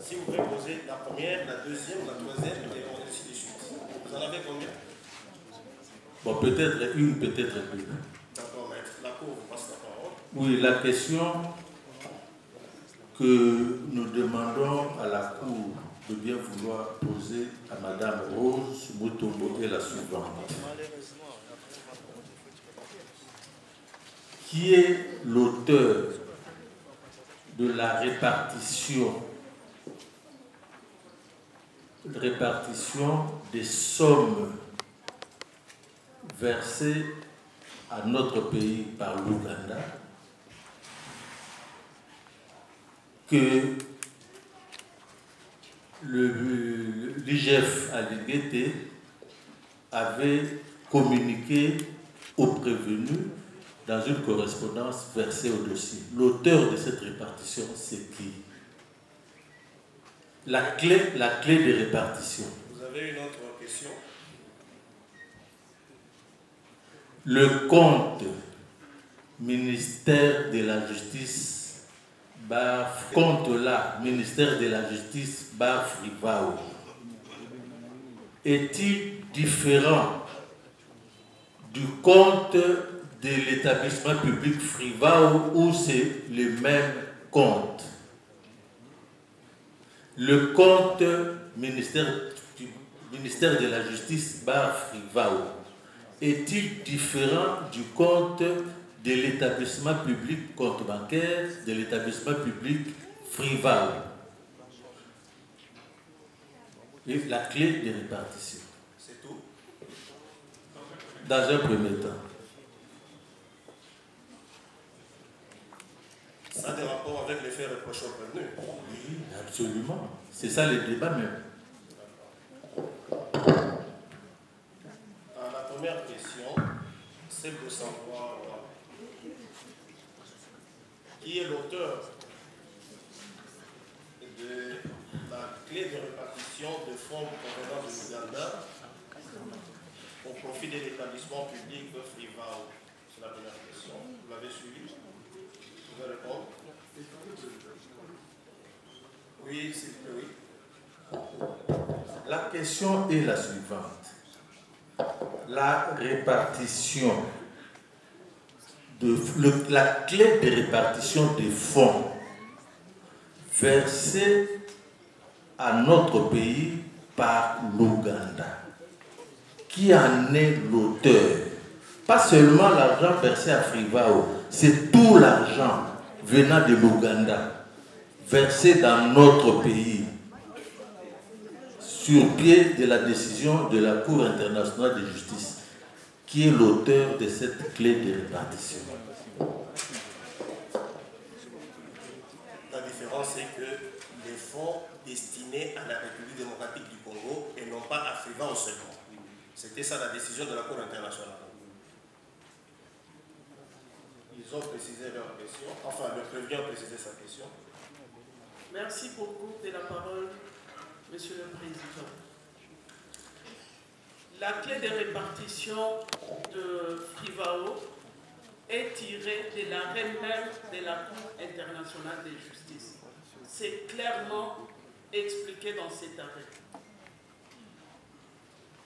Si vous réposez la première, la deuxième, la troisième, et ainsi de suite. Vous en avez combien? Bon, peut-être une, peut-être deux. D'accord, maître. La Cour vous passe la parole. Oui, la question que nous demandons à la Cour de bien vouloir poser à Madame Rose Mutombo est la suivante. Qui est l'auteur de la répartition répartition des sommes versées à notre pays par l'Ouganda que l'IGF Alingete avait communiqué aux prévenus dans une correspondance versée au dossier. L'auteur de cette répartition, c'est qui? La clé de répartition. Vous avez une autre question? Le compte ministère de la Justice, ministère de la Justice, Frivao, est-il différent du compte de l'établissement public Frivao ou c'est le même compte? Le compte ministère de la Justice Frivao est-il différent du compte de l'établissement public compte bancaire de l'établissement public Frivao? Et la clé de répartition. C'est tout? Dans un premier temps. Ça a des rapports avec les faits reprochés au prévenu? Oui, absolument. C'est ça le débat même. La première question, c'est de savoir qui est l'auteur de la clé de répartition de fonds provenant de l'Ouganda au profit de l'établissement public de Frivao. C'est la première question. Vous l'avez suivi? Vous pouvez répondre? Oui, s'il vous plaît, oui. La question est la suivante. La répartition, la clé de répartition des fonds versés à notre pays par l'Ouganda. Qui en est l'auteur? Pas seulement l'argent versé à Frivao, c'est tout l'argent venant de l'Ouganda, versé dans notre pays, sur pied de la décision de la Cour internationale de justice. Qui est l'auteur de cette clé de répartition? La différence, c'est que les fonds destinés à la République démocratique du Congo et non pas à Frivao seulement. C'était ça la décision de la Cour internationale. Ils ont précisé leur question, enfin le prévenu a précisé sa question. Merci beaucoup de la parole, Monsieur le Président. La clé de répartition de Frivao est tirée de l'arrêt même de la Cour internationale de justice. C'est clairement expliqué dans cet arrêt.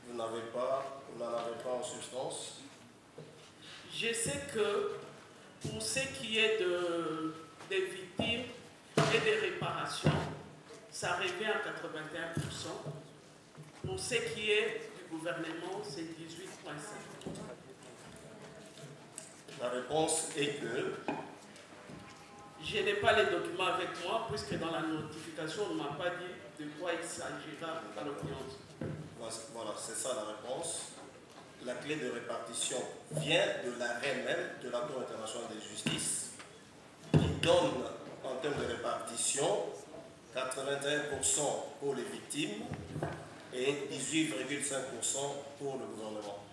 Vous n'en avez pas en substance? Je sais que pour ce qui est des victimes et des réparations, ça revient à 81%. Pour ce qui est du gouvernement, c'est 18,5%. La réponse est que... Je n'ai pas les documents avec moi, puisque dans la notification, on ne m'a pas dit de quoi il s'agira à l'audience. Voilà, c'est ça la réponse. La clé de répartition vient de l'arrêt même de la Cour internationale de justice qui donne en termes de répartition 81% pour les victimes et 18,5% pour le gouvernement.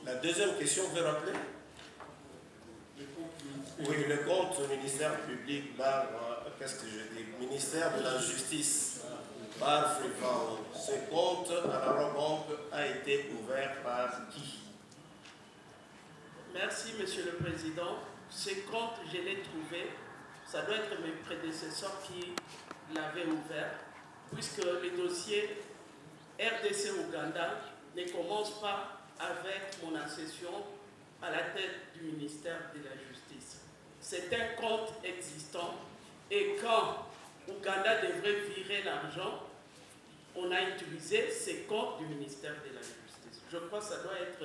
La deuxième question, vous pouvez rappeler? Oui, le compte ministère public, qu'est-ce que je dis? Ministère de la Justice, Frivao. Ce compte à la banque a été ouvert par qui? Merci, Monsieur le Président. Ce compte, je l'ai trouvé. Ça doit être mes prédécesseurs qui l'avaient ouvert, puisque le dossier RDC Ouganda ne commence pas avec mon accession à la tête du ministère de la Justice. C'est un compte existant et quand Ouganda devrait virer l'argent, on a utilisé ces comptes du ministère de la Justice. Je crois que ça doit être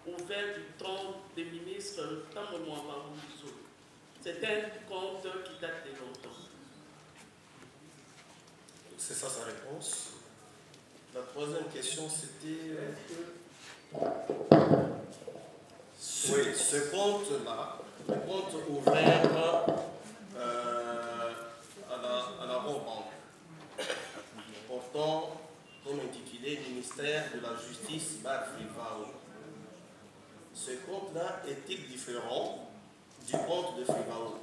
ouvert du temps des ministres Tamomo Amaouzo. C'est un compte qui date de longtemps. c'est ça sa réponse. La troisième question, c'était... Oui, ce compte-là, le compte ouvert à la Banque, portant comme intitulé Ministère de la Justice Frivao. Ce compte-là est-il différent du compte de Frivao?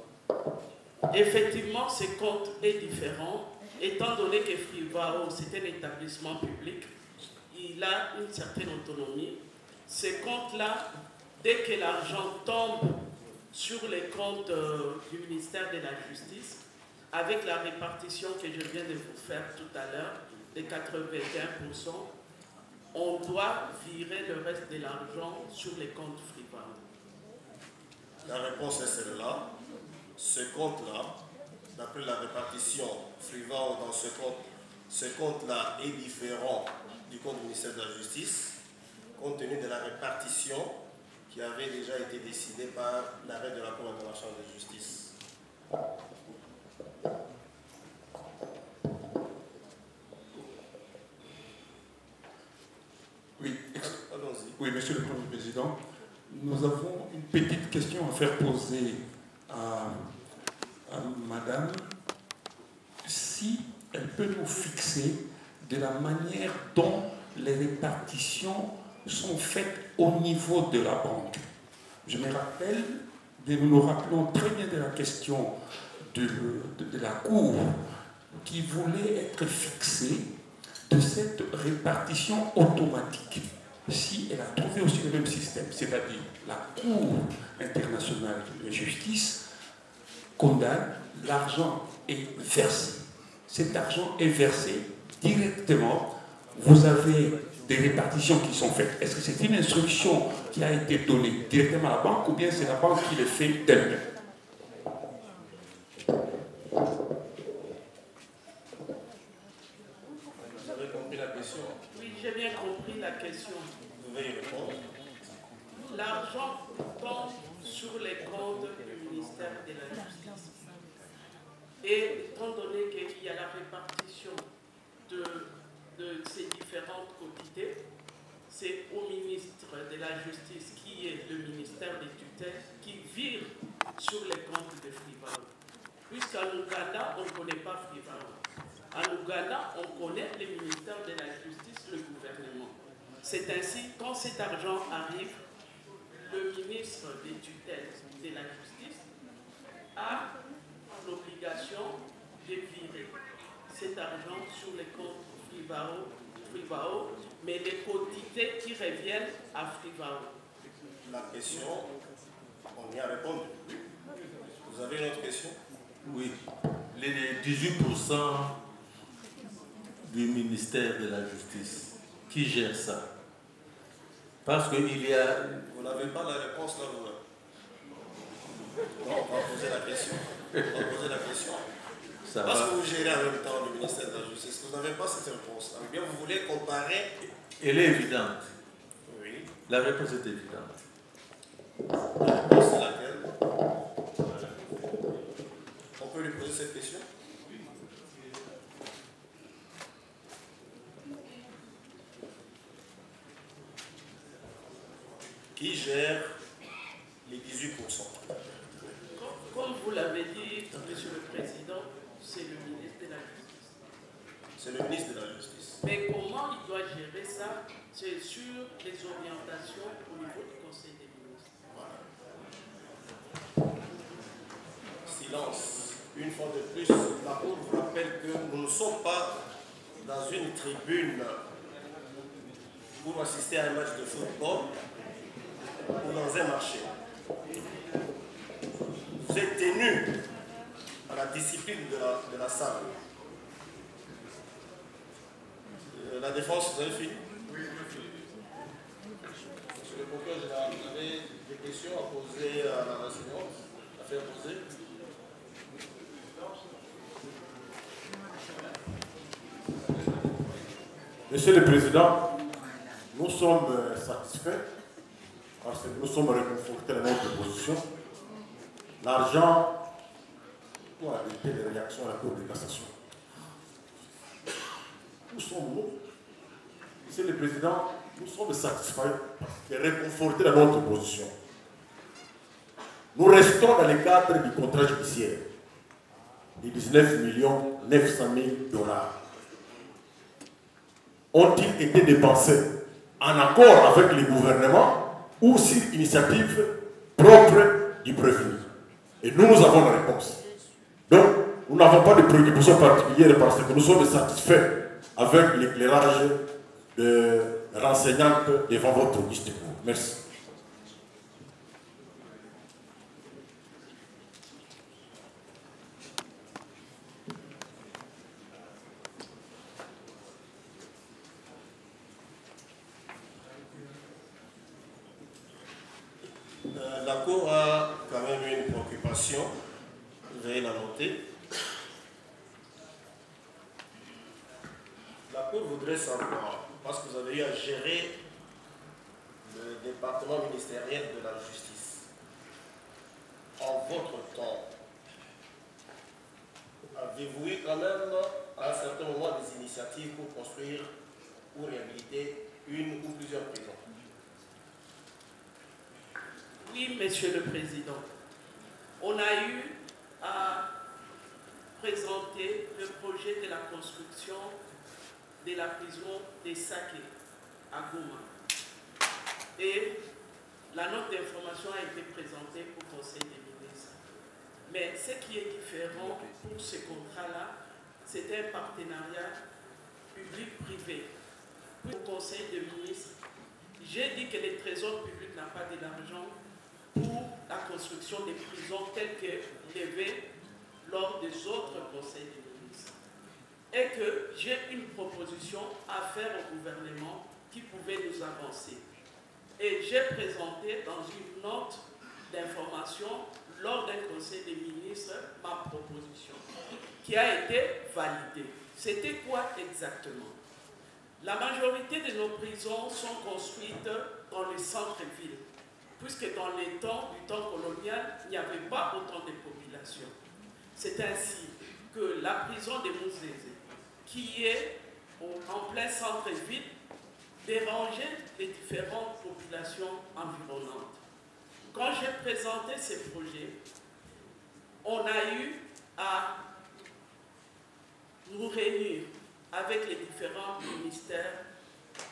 Effectivement, ce compte est différent, étant donné que Frivao, c'est un établissement public, il a une certaine autonomie. Ce compte-là, dès que l'argent tombe sur les comptes du ministère de la Justice, avec la répartition que je viens de vous faire tout à l'heure, de 81%, on doit virer le reste de l'argent sur les comptes Frivao. La réponse est celle-là. Ce compte-là, d'après la répartition Frivao dans ce compte-là est différent du compte du ministère de la Justice, compte tenu de la répartition qui avait déjà été décidée par l'arrêt de la Cour internationale de justice. Oui, allons-y. Oui, Monsieur le Premier Président, nous avons une petite question à faire poser à Madame, si elle peut nous fixer de la manière dont les répartitions sont faites au niveau de la banque. Je me rappelle, nous nous rappelons très bien de la question de la Cour qui voulait être fixée de cette répartition automatique. Si elle a trouvé aussi le même système, c'est-à-dire la Cour internationale de justice condamne, l'argent est versé. Cet argent est versé directement. Vous avez des répartitions qui sont faites. Est-ce que c'est une instruction qui a été donnée directement à la banque ou bien c'est la banque qui le fait d'elle-même? Vous avez compris la question? Oui, j'ai bien compris la question. Vous pouvez y répondre. L'argent tombe sur les comptes du ministère de la Justice. Et étant donné qu'il y a la répartition de ces différentes quotités, c'est au ministre de la Justice, qui est le ministère des tutelles, qui vire sur les comptes de Frivao. Puisqu'en Ouganda, on ne connaît pas Frivao. En Ouganda, on connaît le ministère de la Justice, le gouvernement. C'est ainsi, quand cet argent arrive, le ministre des tutelles de la Justice a l'obligation de virer cet argent sur les comptes Frivao, mais les quantités qui reviennent à Frivao. La question, on y a répondu. Vous avez une autre question? Oui. Les 18% du ministère de la Justice, qui gère ça? Parce qu'il y a... Vous n'avez pas la réponse là, vous. Non, on va poser la question. On va poser la question. Ça Parce va. que vous gérez en même temps le ministère de la Justice, vous n'avez pas cette réponse. Ou bien vous voulez comparer. Elle est évidente. Oui. La réponse est évidente. La réponse c'est laquelle? On peut lui poser cette question? Qui gère les 18%? Comme vous l'avez dit, Monsieur le Président, c'est le ministre de la Justice. C'est le ministre de la Justice. Mais comment il doit gérer ça? C'est sur les orientations au niveau du Conseil des ministres. Silence. Une fois de plus, la Cour vous rappelle que nous ne sommes pas dans une tribune pour assister à un match de football ou dans un marché. Vous êtes tenu à la discipline de la salle. La défense, vous avez fini? Oui. Monsieur le procureur général, vous avez des questions à poser à la renseignante, à faire poser? Monsieur le Président, nous sommes satisfaits parce que nous sommes réconfortés dans notre position. L'argent doit éviter les réactions à la Cour de cassation. Où sommes-nous? Monsieur le Président, nous sommes satisfaits et réconfortés dans notre position. Nous restons dans le cadre du contrat judiciaire de 19 900 000 $. Ont-ils été dépensés en accord avec le gouvernement ou sur initiative propre du prévenu? Et nous avons la réponse. Donc, nous n'avons pas de préoccupation particulière parce que nous sommes satisfaits avec l'éclairage de renseignante devant votre liste de cours. Merci. La Cour a quand même une préoccupation, vous allez la noter. La Cour voudrait savoir, parce que vous avez eu à gérer le département ministériel de la justice, en votre temps, avez-vous eu quand même à un certain moment des initiatives pour construire ou réhabiliter une ou plusieurs prisons? Oui, Monsieur le Président. On a eu à présenter le projet de la construction de la prison de Saké à Goma. Et la note d'information a été présentée au Conseil des ministres. Mais ce qui est différent pour ce contrat-là, c'est un partenariat public-privé. Au Conseil des ministres, j'ai dit que le Trésor public n'a pas de l'argent pour la construction des prisons telles qu'il y avait lors des autres conseils des ministres. Et que j'ai une proposition à faire au gouvernement qui pouvait nous avancer. Et j'ai présenté dans une note d'information lors d'un conseil des ministres ma proposition qui a été validée. C'était quoi exactement? La majorité de nos prisons sont construites dans les centres-villes, puisque dans les temps du temps colonial, il n'y avait pas autant de population. C'est ainsi que la prison de Mouzézé, qui est en plein centre-ville, dérangeait les différentes populations environnantes. Quand j'ai présenté ces projets, on a eu à nous réunir avec les différents ministères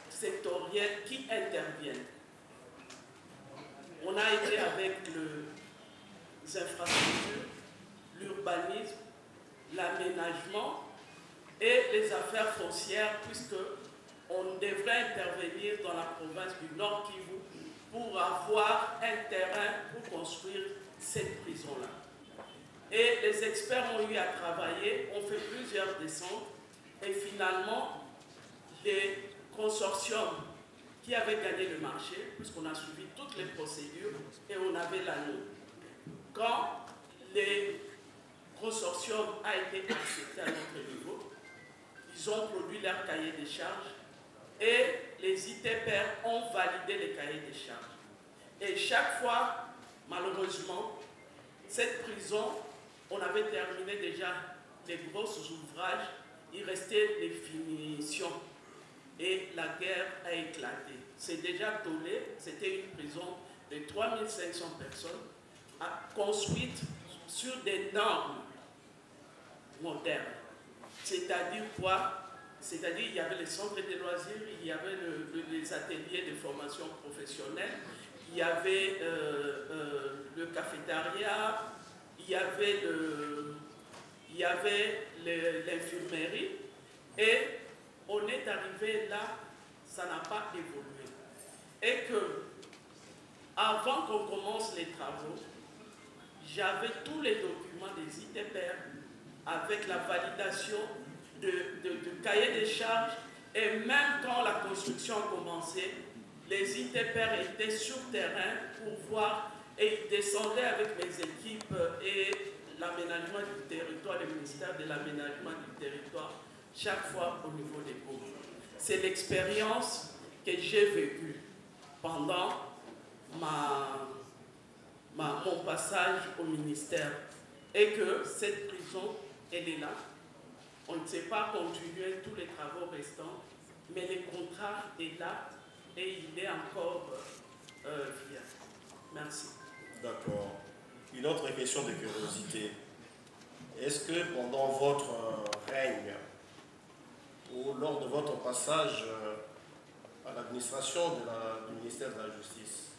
sectoriels qui interviennent. On a été avec les infrastructures, l'urbanisme, l'aménagement et les affaires foncières, puisqu'on devrait intervenir dans la province du Nord Kivu pour avoir un terrain pour construire cette prison-là. Et les experts ont eu à travailler, ont fait plusieurs descentes, et finalement, les consortiums qui avaient gagné le marché, puisqu'on a suivi toutes les procédures et on avait l'anneau. Quand les consortiums a été accepté à notre niveau, ils ont produit leur cahier des charges et les ITPR ont validé les cahiers des charges. Et chaque fois, malheureusement, cette prison, on avait terminé déjà les gros ouvrages, il restait les finitions et la guerre a éclaté. C'est déjà tollé, c'était une prison de 3500 personnes construite sur des normes modernes. C'est-à-dire quoi? C'est-à-dire il y avait les centres de loisirs, il y avait les ateliers de formation professionnelle, il y avait le cafétéria, il y avait l'infirmerie, et on est arrivé là, ça n'a pas évolué. Et que, avant qu'on commence les travaux, j'avais tous les documents des ITPR avec la validation de cahier des charges, et même quand la construction a commencé, les ITPR étaient sur terrain pour voir, et ils descendaient avec mes équipes et l'aménagement du territoire, le ministère de l'aménagement du territoire, chaque fois au niveau des cours. C'est l'expérience que j'ai vécue pendant mon passage au ministère, et que cette prison, elle est là. On ne sait pas continuer tous les travaux restants, mais le contrat est là et il est encore viable. Merci. D'accord. Une autre question de curiosité. Est-ce que pendant votre règne ou lors de votre passage à l'administration du ministère de la Justice,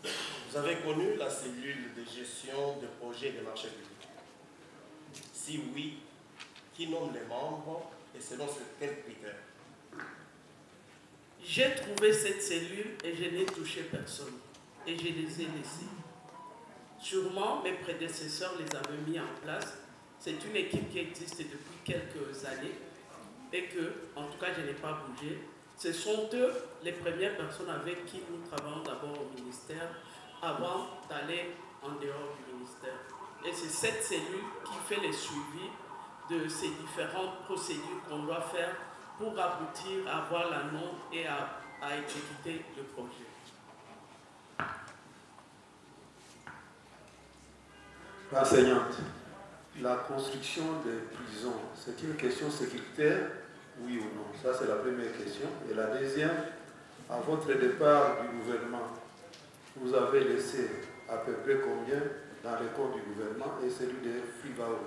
vous avez connu la cellule de gestion de projets et de marchés publics? Si oui, qui nomme les membres et selon quels critères? J'ai trouvé cette cellule et je n'ai touché personne. Et je les ai laissés. Sûrement, mes prédécesseurs les avaient mis en place. C'est une équipe qui existe depuis quelques années et que, en tout cas, je n'ai pas bougé. Ce sont eux les premières personnes avec qui nous travaillons d'abord au ministère avant d'aller en dehors du ministère. Et c'est cette cellule qui fait le suivi de ces différentes procédures qu'on doit faire pour aboutir à avoir la norme et à exécuter le projet. Enseignante, la construction des prisons, c'est une question sécuritaire, oui ou non? Ça, c'est la première question. Et la deuxième, à votre départ du gouvernement, vous avez laissé à peu près combien dans les comptes du gouvernement et celui de Fivao?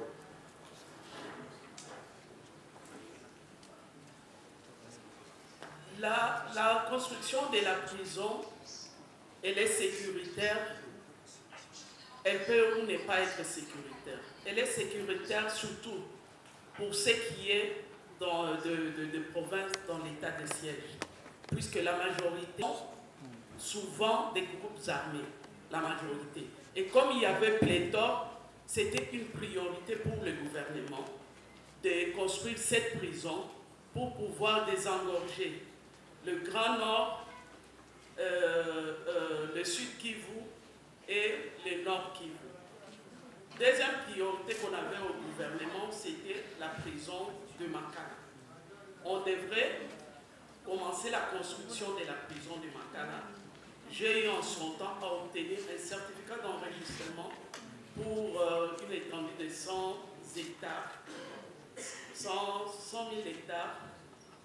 La construction de la prison, elle est sécuritaire. Elle peut ou ne pas être sécuritaire. Elle est sécuritaire surtout pour ce qui est de provinces dans l'état de siège. Puisque la majorité, souvent des groupes armés, la majorité. Et comme il y avait pléthore, c'était une priorité pour le gouvernement de construire cette prison pour pouvoir désengorger le Grand Nord, le Sud Kivu et le Nord Kivu. Deuxième priorité qu'on avait au gouvernement, c'était la prison de Makala. On devrait commencer la construction de la prison de Makala. J'ai eu en son temps à obtenir un certificat d'enregistrement pour une étendue de 100 hectares, 100 000 hectares,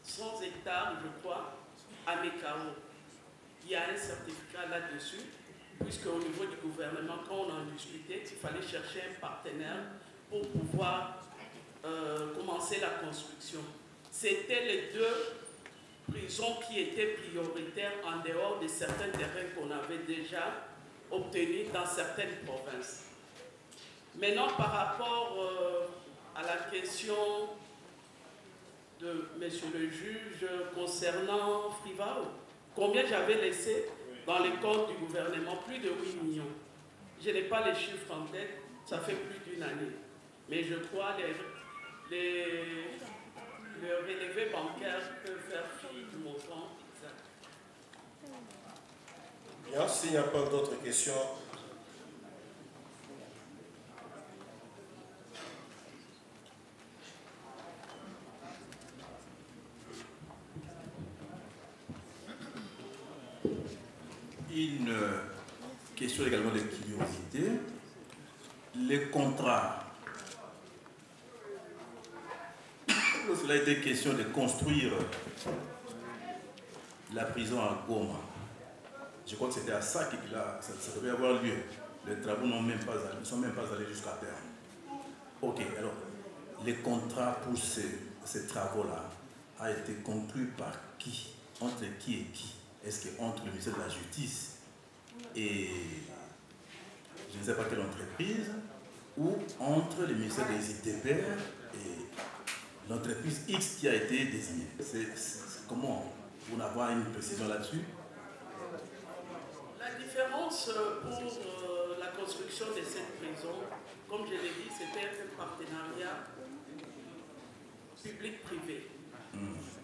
100 hectares, je crois, à Mekao. Il y a un certificat là-dessus, puisque au niveau du gouvernement, quand on en discutait, il fallait chercher un partenaire pour pouvoir commencer la construction. C'était les deux prisons qui étaient prioritaires en dehors de certains terrains qu'on avait déjà obtenus dans certaines provinces. Maintenant, par rapport à la question de monsieur le juge concernant Frivao, combien j'avais laissé dans les comptes du gouvernement? Plus de 8 millions. Je n'ai pas les chiffres en tête, ça fait plus d'une année. Mais je crois que le relevé bancaire peut faire fi du montant exact. Bien, s'il n'y a pas d'autres questions. Une question également de curiosité. Les contrats. Lorsqu'il a été question de construire la prison à Goma, je crois que c'était à ça que ça devait avoir lieu. Les travaux ne sont même pas allés jusqu'à terme. Ok, alors, les contrats pour ces travaux-là a été conclu par qui? Entre qui et qui? Est-ce qu'entre le ministère de la Justice et je ne sais pas quelle entreprise, ou entre le ministère des ITPR et l'entreprise X qui a été désignée? Comment vous n'avez une précision là-dessus? La différence pour la construction de cette prison, comme je l'ai dit, c'était un partenariat public-privé.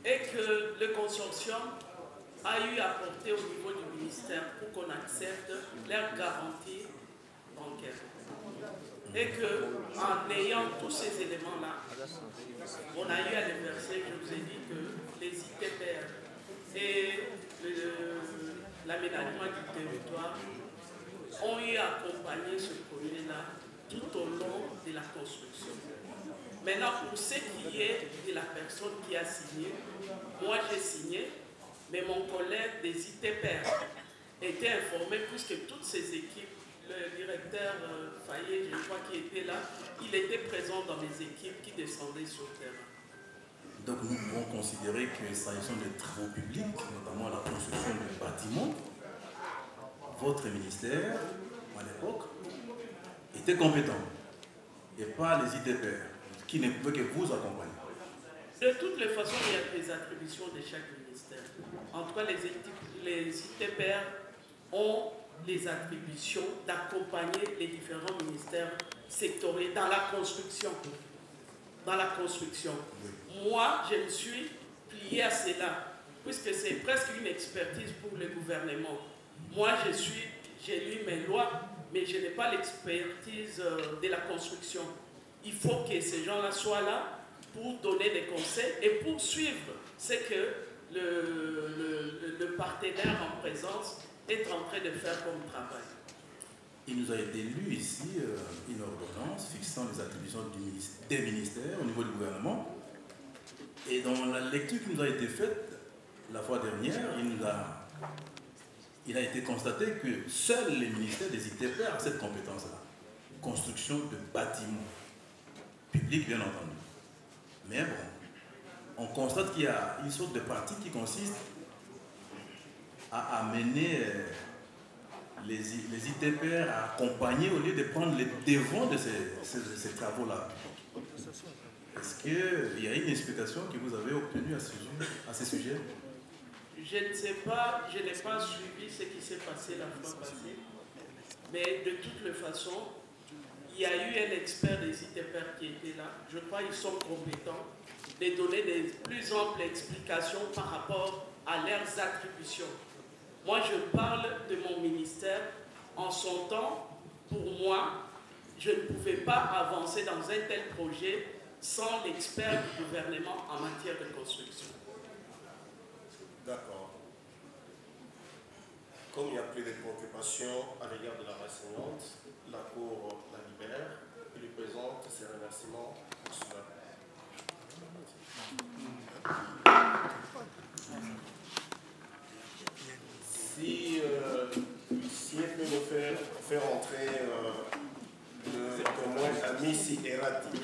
Et que le consortium a eu à porter au niveau du ministère pour qu'on accepte leurs garanties bancaires. Et qu'en ayant tous ces éléments-là, on a eu à les verser. Je vous ai dit que les ITPR et l'aménagement du territoire ont eu à accompagner ce projet-là tout au long de la construction. Maintenant, pour ce qui est de la personne qui a signé, moi j'ai signé, mais mon collègue des ITPR était informé puisque toutes ces équipes, le directeur Fayet, je crois, qui était là, il était présent dans les équipes qui descendaient sur le terrain. Donc nous pouvons considérer que s'agissant des travaux publics, notamment la construction de bâtiments, votre ministère, à l'époque, était compétent et pas les ITPR, qui ne pouvaient que vous accompagner. De toutes les façons, il y a des attributions de chaque ministère. En tout cas, les ITPR ont les attributions d'accompagner les différents ministères sectoriels dans la construction. Dans la construction. Moi, je me suis plié à cela, puisque c'est presque une expertise pour le gouvernement. Moi, j'ai lu mes lois, mais je n'ai pas l'expertise de la construction. Il faut que ces gens-là soient là pour donner des conseils et pour suivre ce que le partenaire en présence est en train de faire comme travail. Il nous a été lu ici une ordonnance fixant les attributions des ministères au niveau du gouvernement. Et dans la lecture qui nous a été faite la fois dernière, il a été constaté que seuls les ministères des ITPR ont cette compétence-là. Construction de bâtiments publics, bien entendu. Mais bon, on constate qu'il y a une sorte de partie qui consiste à amener les ITPR à accompagner au lieu de prendre les devants de ces travaux-là. Est-ce qu'il y a une explication que vous avez obtenue à ce sujet? Je ne sais pas, je n'ai pas suivi ce qui s'est passé la fois passée, mais de toutes les façons, il y a eu un expert des ITPR qui était là. Je crois qu'ils sont compétents de donner des plus amples explications par rapport à leurs attributions. Moi, je parle de mon ministère. En son temps, pour moi, je ne pouvais pas avancer dans un tel projet sans l'expert du gouvernement en matière de construction. D'accord. Comme il n'y a plus de préoccupations à l'égard de la renseignante, la Cour la libère et lui présente ses remerciements pour cela. Si elle peut nous faire entrer le témoin Amissi Erati.